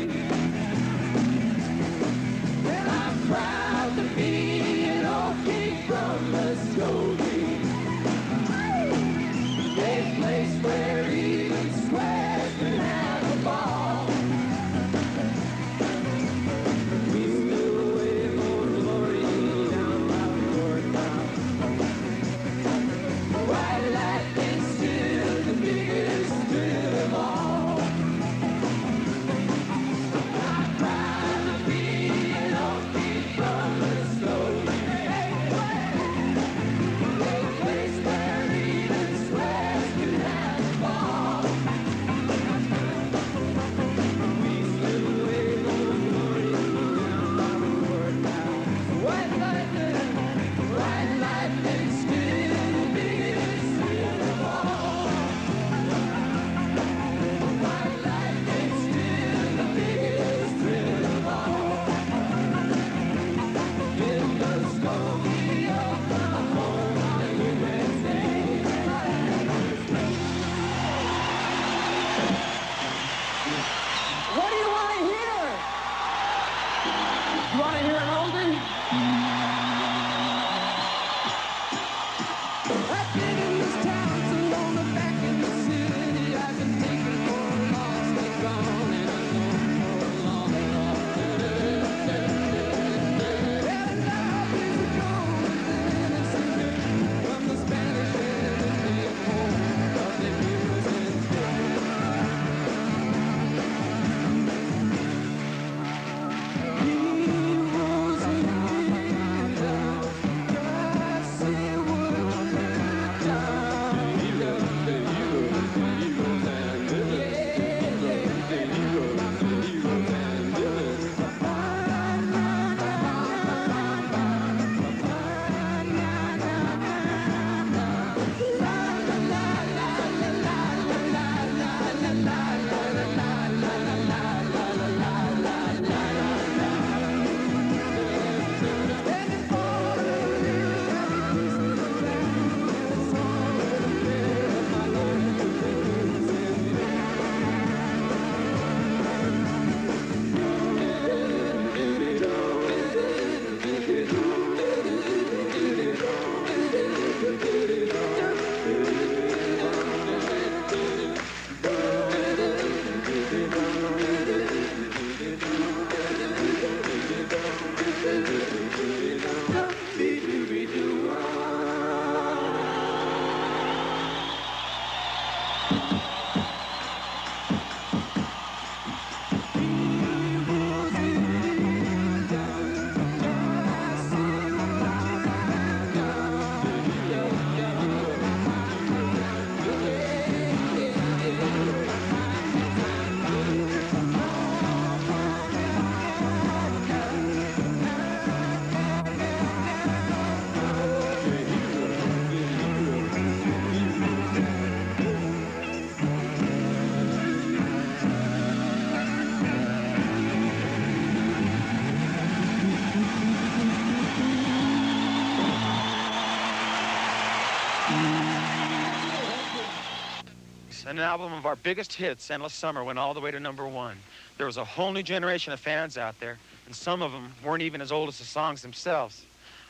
an album of our biggest hits, Endless Summer, went all the way to #1. There was a whole new generation of fans out there, and some of them weren't even as old as the songs themselves.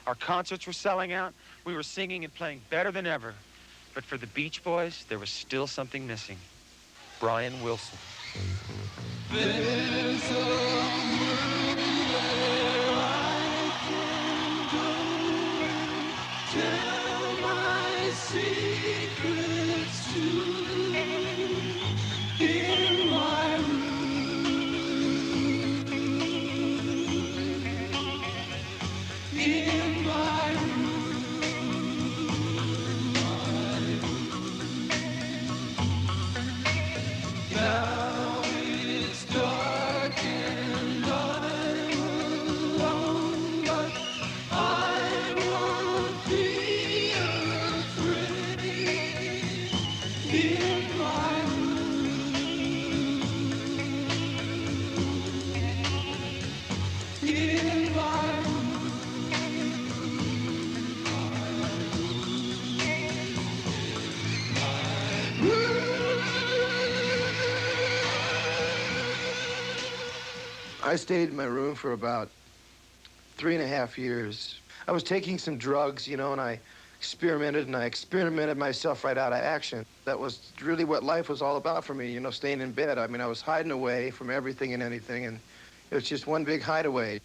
Our concerts were selling out. We were singing and playing better than ever. But for the Beach Boys, there was still something missing. Brian Wilson. There's a world where I can go and tell my secrets to in my room, in my room. Now it's dark and I'm alone, but I won't be afraid. In my room, in my I stayed in my room for about 3.5 years. I was taking some drugs, you know, and I experimented myself right out of action. That was really what life was all about for me, you know, staying in bed. I mean, I was hiding away from everything and anything, and it was just one big hideaway.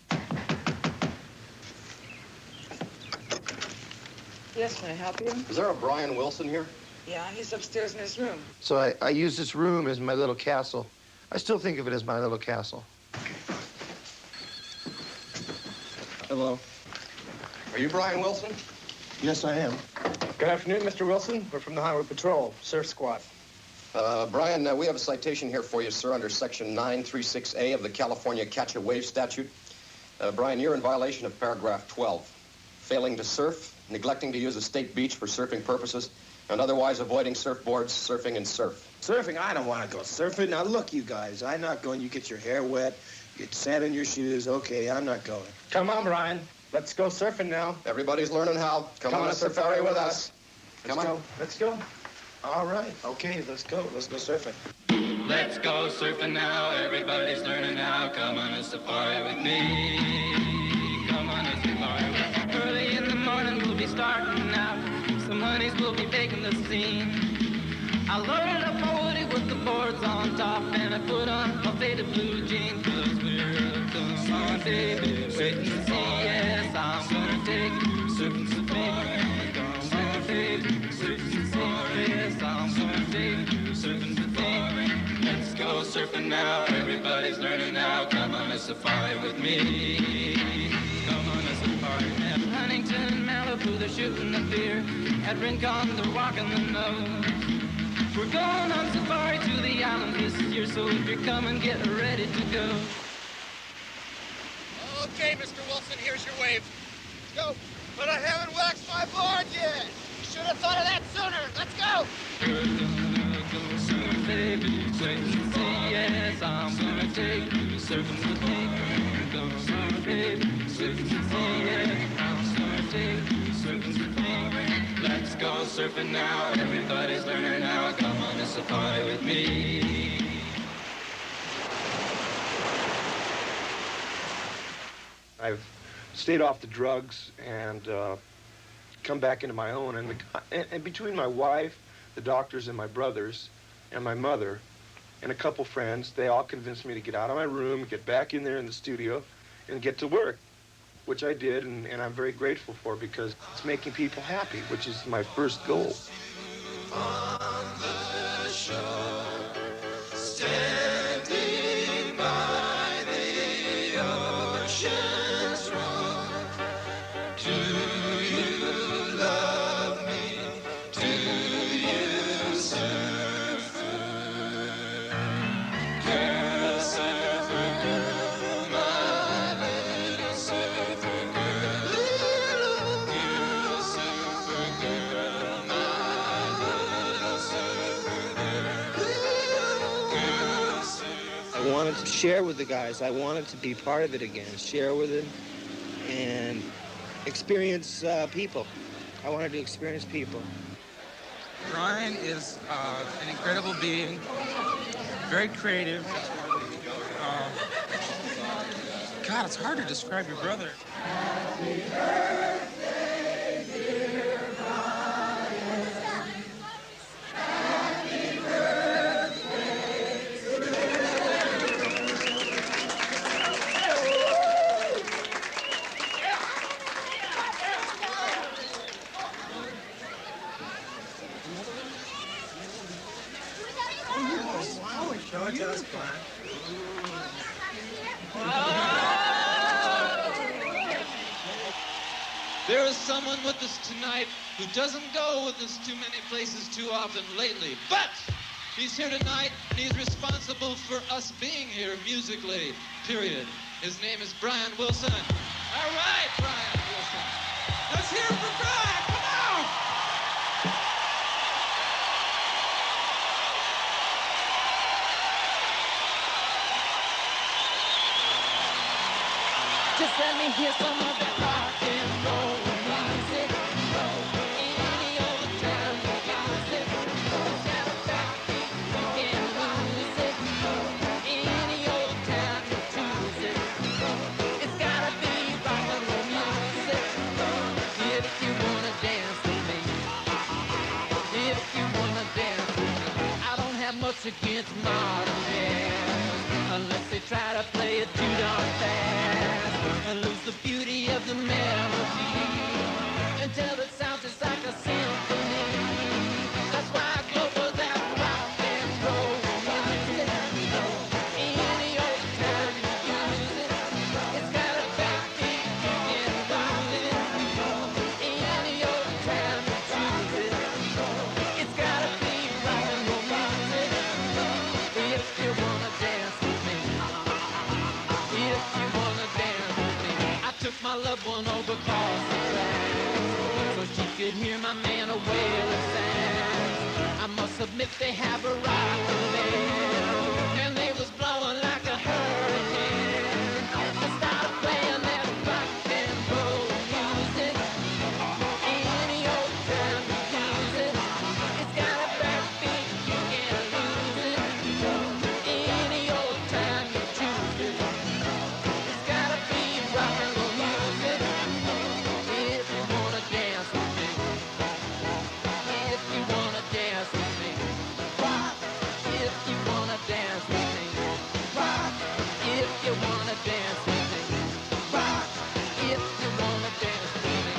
Yes, may I help you? Is there a Brian Wilson here? Yeah, he's upstairs in his room. So I used this room as my little castle. I still think of it as my little castle. Hello. Are you Brian Wilson? Yes, I am. Good afternoon, Mr. Wilson. We're from the Highway Patrol, Surf Squad. Brian, we have a citation here for you, sir, under Section 936A of the California Catch-a-Wave Statute. Brian, you're in violation of paragraph 12. Failing to surf, neglecting to use a state beach for surfing purposes, and otherwise avoiding surfboards, surfing, and surf. Surfing? I don't want to go surfing. Now, look, you guys, I'm not going. You get your hair wet, you get sand in your shoes. Okay, I'm not going. Come on, Brian. Let's go surfing now. Everybody's learning how. Come on a safari with us. Come on. Let's go. All right. Okay, let's go. Let's go surfing. Let's go surfing now. Everybody's learning how. Come on a safari with me. Come on a safari with me. Early in the morning we'll be starting out. Some honeys will be making the scene. I loaded up my woody with the boards on top, and I put on my faded blue jeans. 'Cause we're up to some baby, waiting to see. Yes, I'm gonna take surfing safari. Come on, baby, surfing safari. Yes, I'm gonna take surfing safari. Let's go surfing now. Everybody's learning now. Come on a safari with me. Come on a safari. At Huntington, Malibu, they're shooting the deer. At Rincon, they're walking the nose. We're going on safari to the island this year, so if you're coming, get ready to go. Okay, Mr. Wilson, here's your wave. Let's go. But I haven't waxed my board yet. You should have thought of that sooner. Let's go. We're gonna go surfing, baby. Wait and see, yes, I'm gonna take you surfing with me. We're gonna surf, baby. Wait and see, yes, I'm gonna take you surfing with me. Let's go surfing now. Everybody's learning how. Come on a safari with me. I've stayed off the drugs and come back into my own. And between my wife, the doctors, and my brothers, and my mother, and a couple friends, they all convinced me to get out of my room, get back in there in the studio, and get to work, which I did, and I'm very grateful for, because it's making people happy, which is my first goal. On the shore, standing by the ocean's roar. Do you love me? Do you surf? Girl, surfer girl, my little surfer girl. Little girl, surfer girl, my little surfer girl. Little girl, surfer. I wanted to share with the guys. I wanted to be part of it again, share with them, and experience people. I wanted to experience people. Brian is an incredible being, very creative. God, it's hard to describe your brother. There is someone with us tonight who doesn't go with us too many places too often lately, but he's here tonight and he's responsible for us being here musically, period. His name is Brian Wilson. All right, Brian Wilson. Let's hear it for Brian, come on! Just let me hear some of that rock and roll music. Any old time music. Got a backbeat, you can't lose it. Any old time you choose it. It's gotta be rock and roll music. If you wanna dance with me. If you wanna dance with me. I don't have much against modern jazz, unless they try to play it too darn fast and lose the beauty of the melody until it sounds just like a symphony. That's why I go for that rock and roll music. Any old time you use it, it's got a backbeat, you can't lose it. Any old time you choose it, it's gotta be rock and roll music. If you wanna dance with me, if you wanna dance with me, I took my loved one over across the tracks so she could hear my man a wail of sax. I must admit they have a rockin' band, and they was blowing like a hurricane. I started playing that rock and roll music. Any old time you use it, it's got a backbeat, you can't lose it. Any old time you choose it, it's gotta be rock and roll music. If you wanna dance with me, if you wanna dance with me, rock. If you wanna dance with me, rock. If you wanna dance with me, rock. If you wanna dance with me.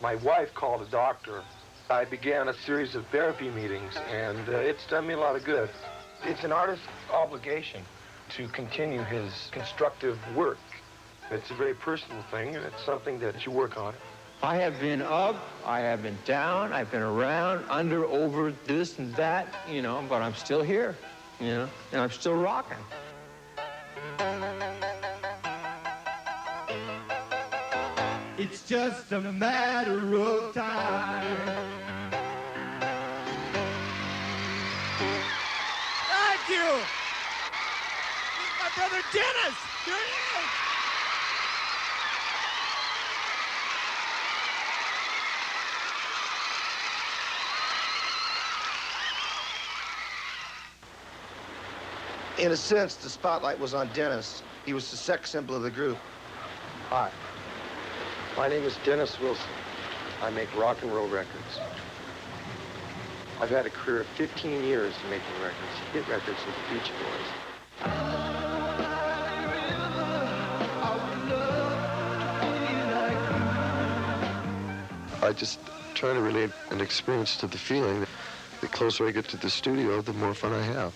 My wife called a doctor. I began a series of therapy meetings, and it's done me a lot of good. It's an artist's obligation to continue his constructive work. It's a very personal thing, and it's something that you work on. I have been up, I have been down, I've been around, under, over, this and that, you know, but I'm still here, you know, and I'm still rocking. It's just a matter of time. Thank you. This is my brother Dennis. Here he is. In a sense, the spotlight was on Dennis. He was the sex symbol of the group. Hi, my name is Dennis Wilson. I make rock and roll records. I've had a career of 15 years making records, hit records with the Beach Boys. I just try to relate an experience to the feeling. The closer I get to the studio, the more fun I have.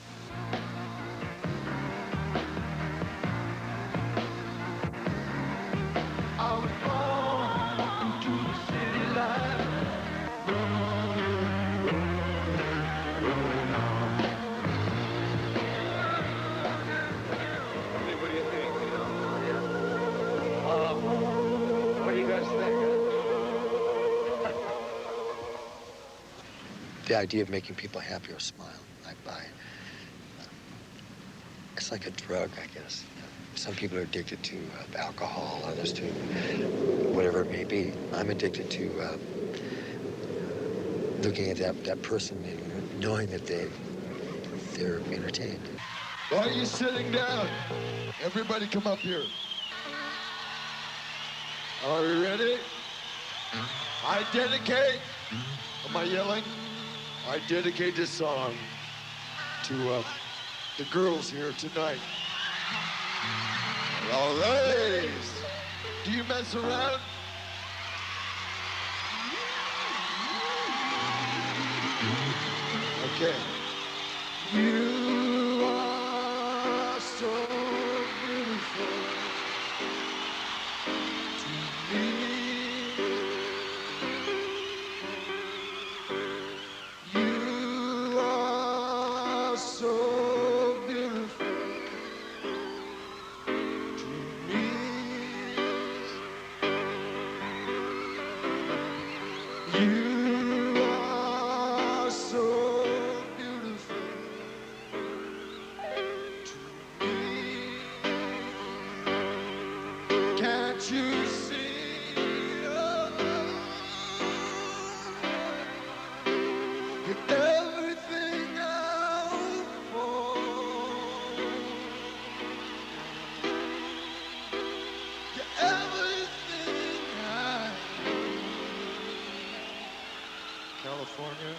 What do you guys think? The idea of making people happy or smile, I buy. It's like a drug, I guess. Some people are addicted to alcohol, others to whatever it may be. I'm addicted to looking at that person and knowing that they're entertained. Why are you sitting down? Everybody come up here. Are we ready? I dedicate, am I yelling? I dedicate this song to the girls here tonight. All ladies, do you mess around? Okay. You are so beautiful to me. You are so beautiful to me. You are so beautiful to me. Can't you see? You're everything I hope for. You're everything I need. California.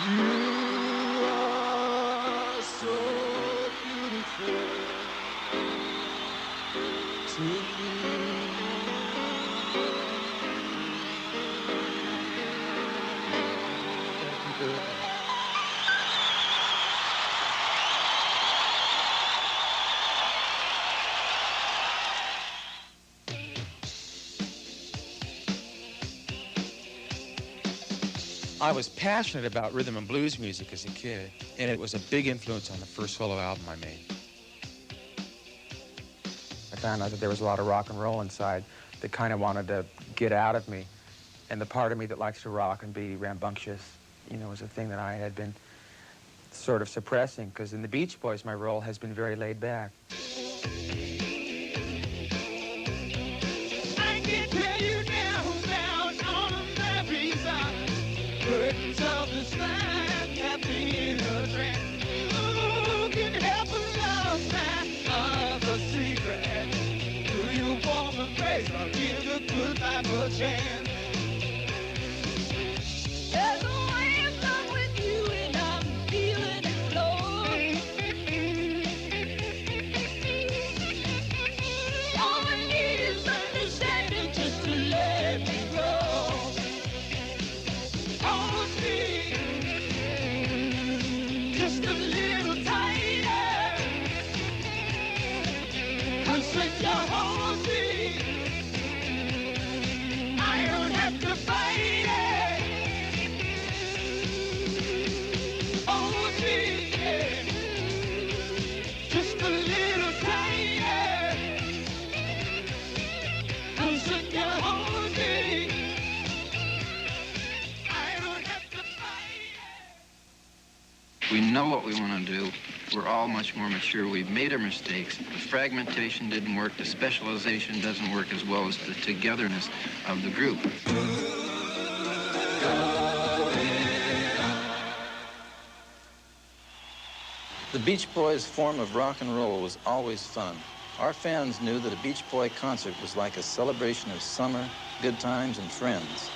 You are so beautiful to me. Thank you very much. I was passionate about rhythm and blues music as a kid, and it was a big influence on the first solo album I made. I found out that there was a lot of rock and roll inside that kind of wanted to get out of me. And the part of me that likes to rock and be rambunctious, you know, was a thing that I had been sort of suppressing, because in the Beach Boys, my role has been very laid back. I can tell you down on the breeze, curtains of the sky, captain in a trance. Who can help a love sign of a secret? Do you want the grace or give the good life a chance? There's a way I'm done with you and I'm feeling it flow. All I need is understanding just to let me go. Hold me just a little tighter. Cause when you hold me, I don't have to fight it. Hold me just a little tighter. Cause when you hold me, I don't have to fight it. We know what we want to do. We're all much more mature. We've made our mistakes. The fragmentation didn't work. The specialization doesn't work as well as the togetherness of the group. The Beach Boys' form of rock and roll was always fun. Our fans knew that a Beach Boy concert was like a celebration of summer, good times, and friends.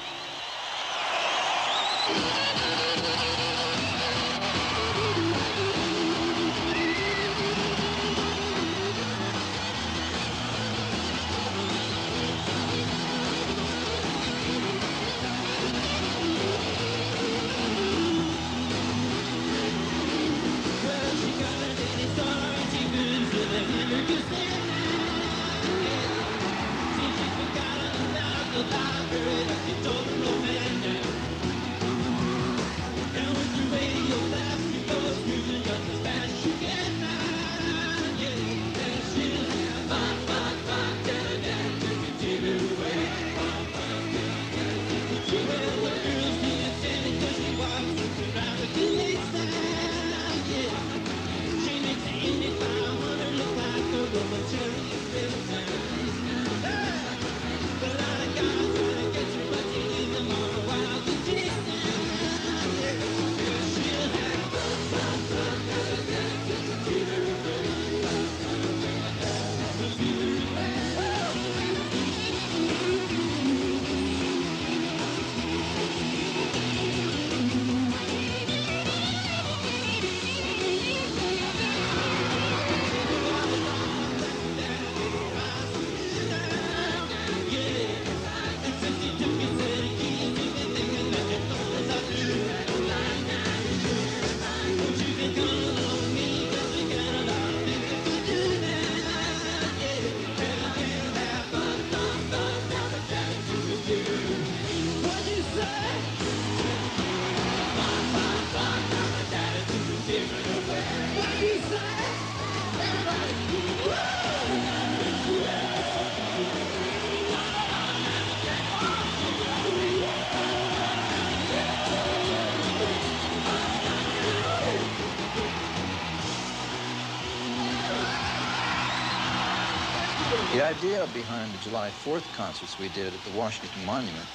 The idea behind the July 4th concerts we did at the Washington Monument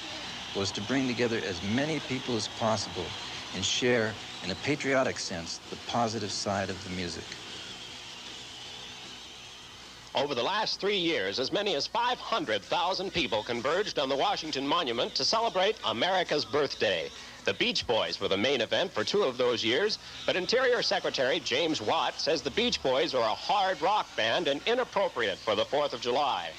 was to bring together as many people as possible and share, in a patriotic sense, the positive side of the music. Over the last 3 years, as many as 500,000 people converged on the Washington Monument to celebrate America's birthday. The Beach Boys were the main event for 2 of those years, but Interior Secretary James Watt says the Beach Boys are a hard rock band and inappropriate for the 4th of July.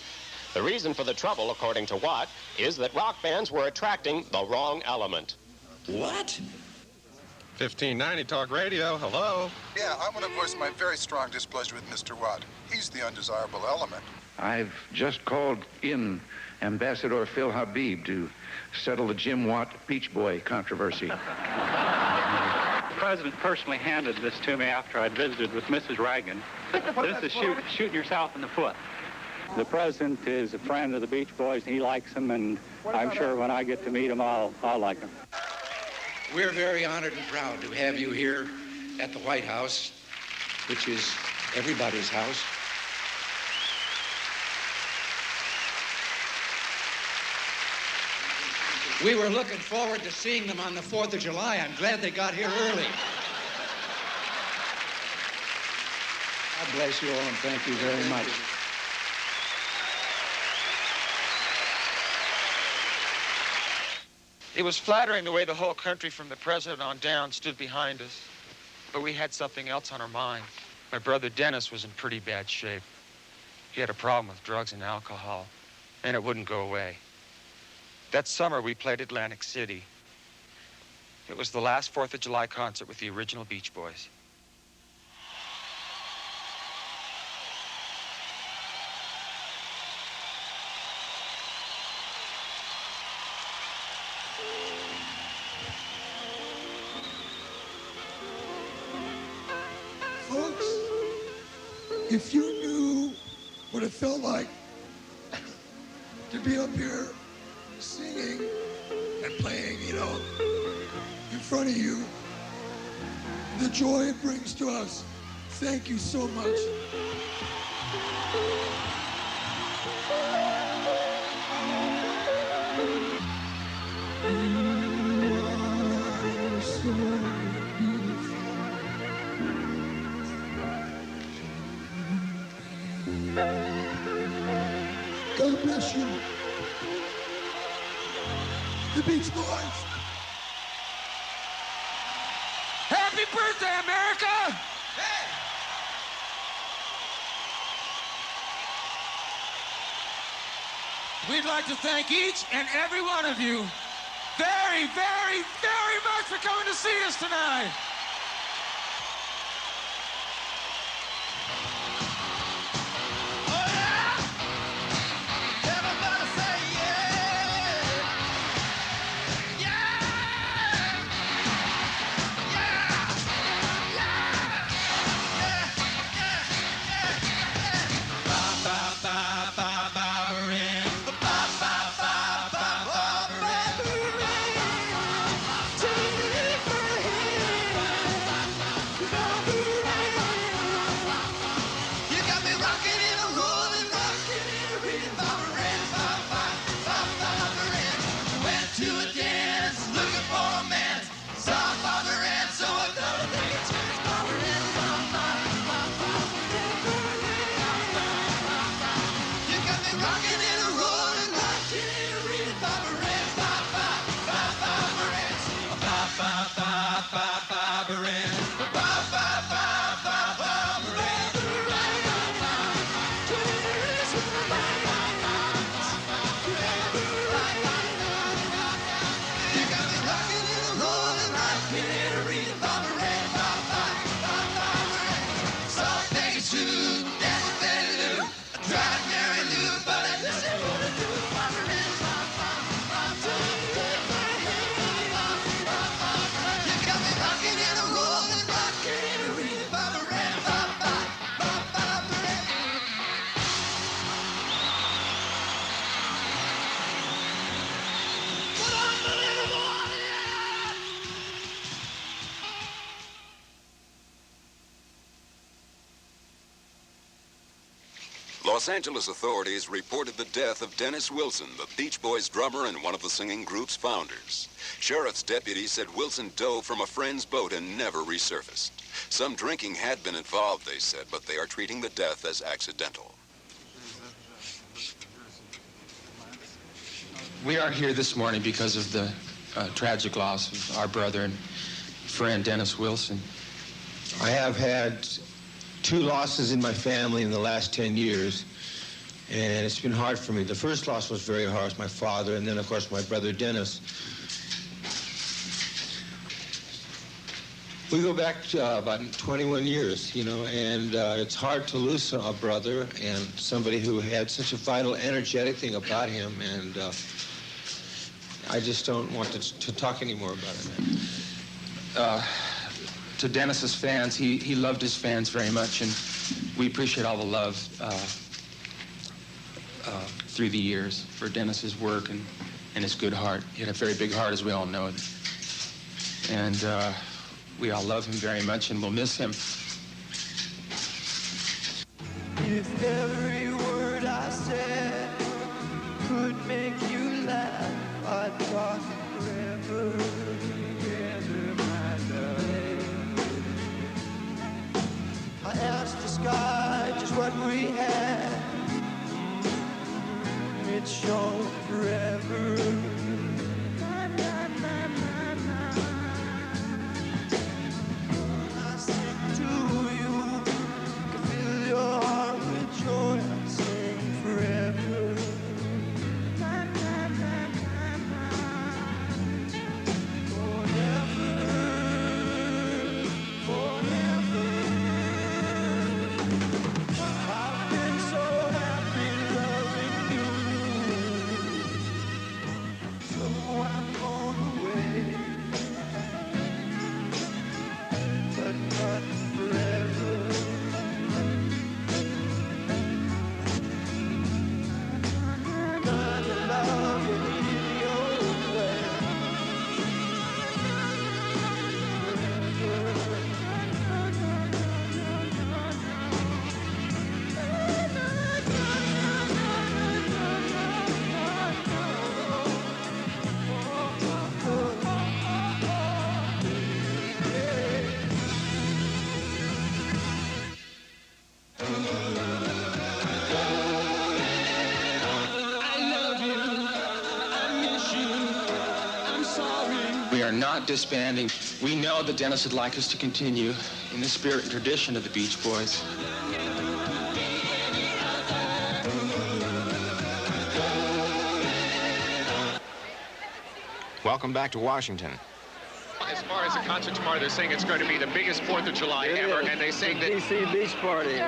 The reason for the trouble, according to Watt, is that rock bands were attracting the wrong element. What? 1590 Talk Radio, hello. Yeah, I want to voice my very strong displeasure with Mr. Watt. He's the undesirable element. I've just called in Ambassador Phil Habib to settle the Jim Watt Beach Boy controversy. The president personally handed this to me after I'd visited with Mrs. Reagan. This is shooting yourself in the foot. The president is a friend of the Beach Boys, and he likes them, and I'm sure when I get to meet them, I'll like them. We're very honored and proud to have you here at the White House, which is everybody's house. We were looking forward to seeing them on the 4th of July. I'm glad they got here early. God bless you all, and thank you very much. It was flattering the way the whole country from the president on down stood behind us. But we had something else on our mind. My brother Dennis was in pretty bad shape. He had a problem with drugs and alcohol, and it wouldn't go away. That summer, we played Atlantic City. It was the last 4th of July concert with the original Beach Boys. Folks, if you knew what it felt like to be up here singing and playing, in front of you, the joy it brings to us, thank you so much. God bless you. The Beach Boys. Happy birthday, America! We'd like to thank each and every one of you very, very, very much for coming to see us tonight. Los Angeles authorities reported the death of Dennis Wilson, the Beach Boys drummer and one of the singing group's founders. Sheriff's deputies said Wilson dove from a friend's boat and never resurfaced. Some drinking had been involved, they said, but they are treating the death as accidental. We are here this morning because of the tragic loss of our brother and friend, Dennis Wilson. I have had 2 losses in my family in the last 10 years, and it's been hard for me. The first loss was very harsh, my father, and then, of course, my brother Dennis. We go back to about 21 years, you know, and it's hard to lose a brother and somebody who had such a vital, energetic thing about him, and I just don't want to talk anymore about it. To Dennis's fans, he loved his fans very much, and we appreciate all the love through the years for Dennis's work and his good heart. He had a very big heart, as we all know. And we all love him very much, and we'll miss him. If every word I said could make you laugh, I'd talk forever together, my darling. I asked the sky just what we had. It shone forever. I sing to you, can fill your heart with joy. I sing forever. We are not disbanding. We know that Dennis would like us to continue in the spirit and tradition of the Beach Boys. Welcome back to Washington. As far as the concert tomorrow, they're saying it's going to be the biggest 4th of July ever, and they say that... DC Beach Party.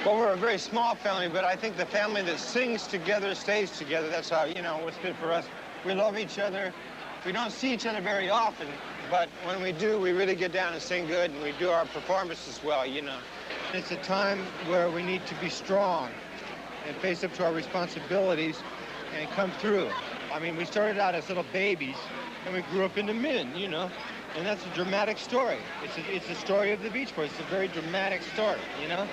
Well, we're a very small family, but I think the family that sings together stays together. That's how, you know, what's good for us. We love each other. We don't see each other very often, but when we do, we really get down and sing good, and we do our performances well, you know. It's a time where we need to be strong and face up to our responsibilities and come through. I mean, we started out as little babies, and we grew up into men, you know, and that's a dramatic story. It's a story of the Beach Boys. It's a very dramatic story, you know.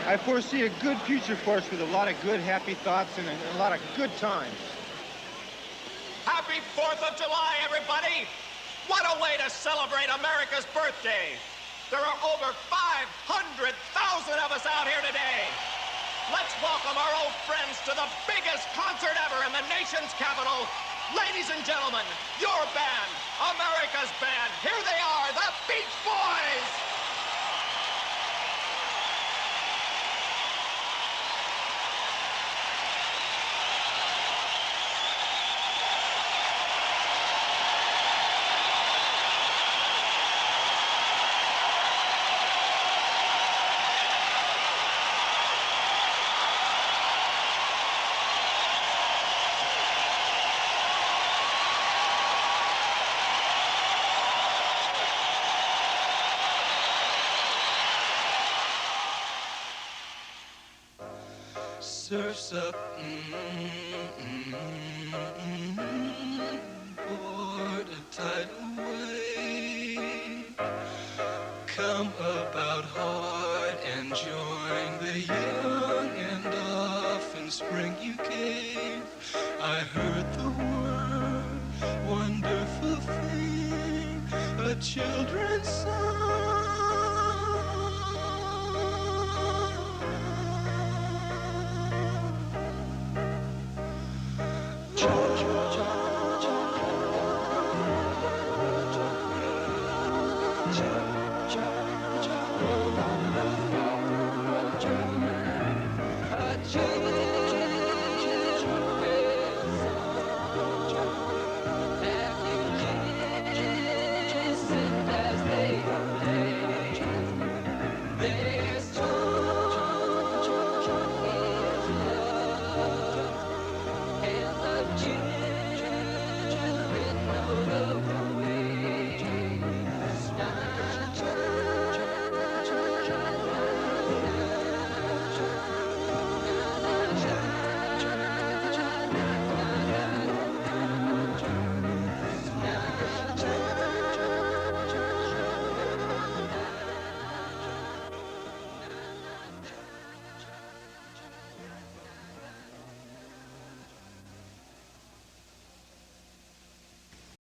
I foresee a good future for us with a lot of good, happy thoughts and a lot of good times. Happy 4th of July, everybody! What a way to celebrate America's birthday! There are over 500,000 of us out here today. Let's welcome our old friends to the biggest concert ever in the nation's capital. Ladies and gentlemen, your band, America's band. Here they are, the Beach Boys! Surf's up, board a tidal wave. Come about hard and join the young. spring you gave, I heard the word, wonderful thing, a children's song. Georgia.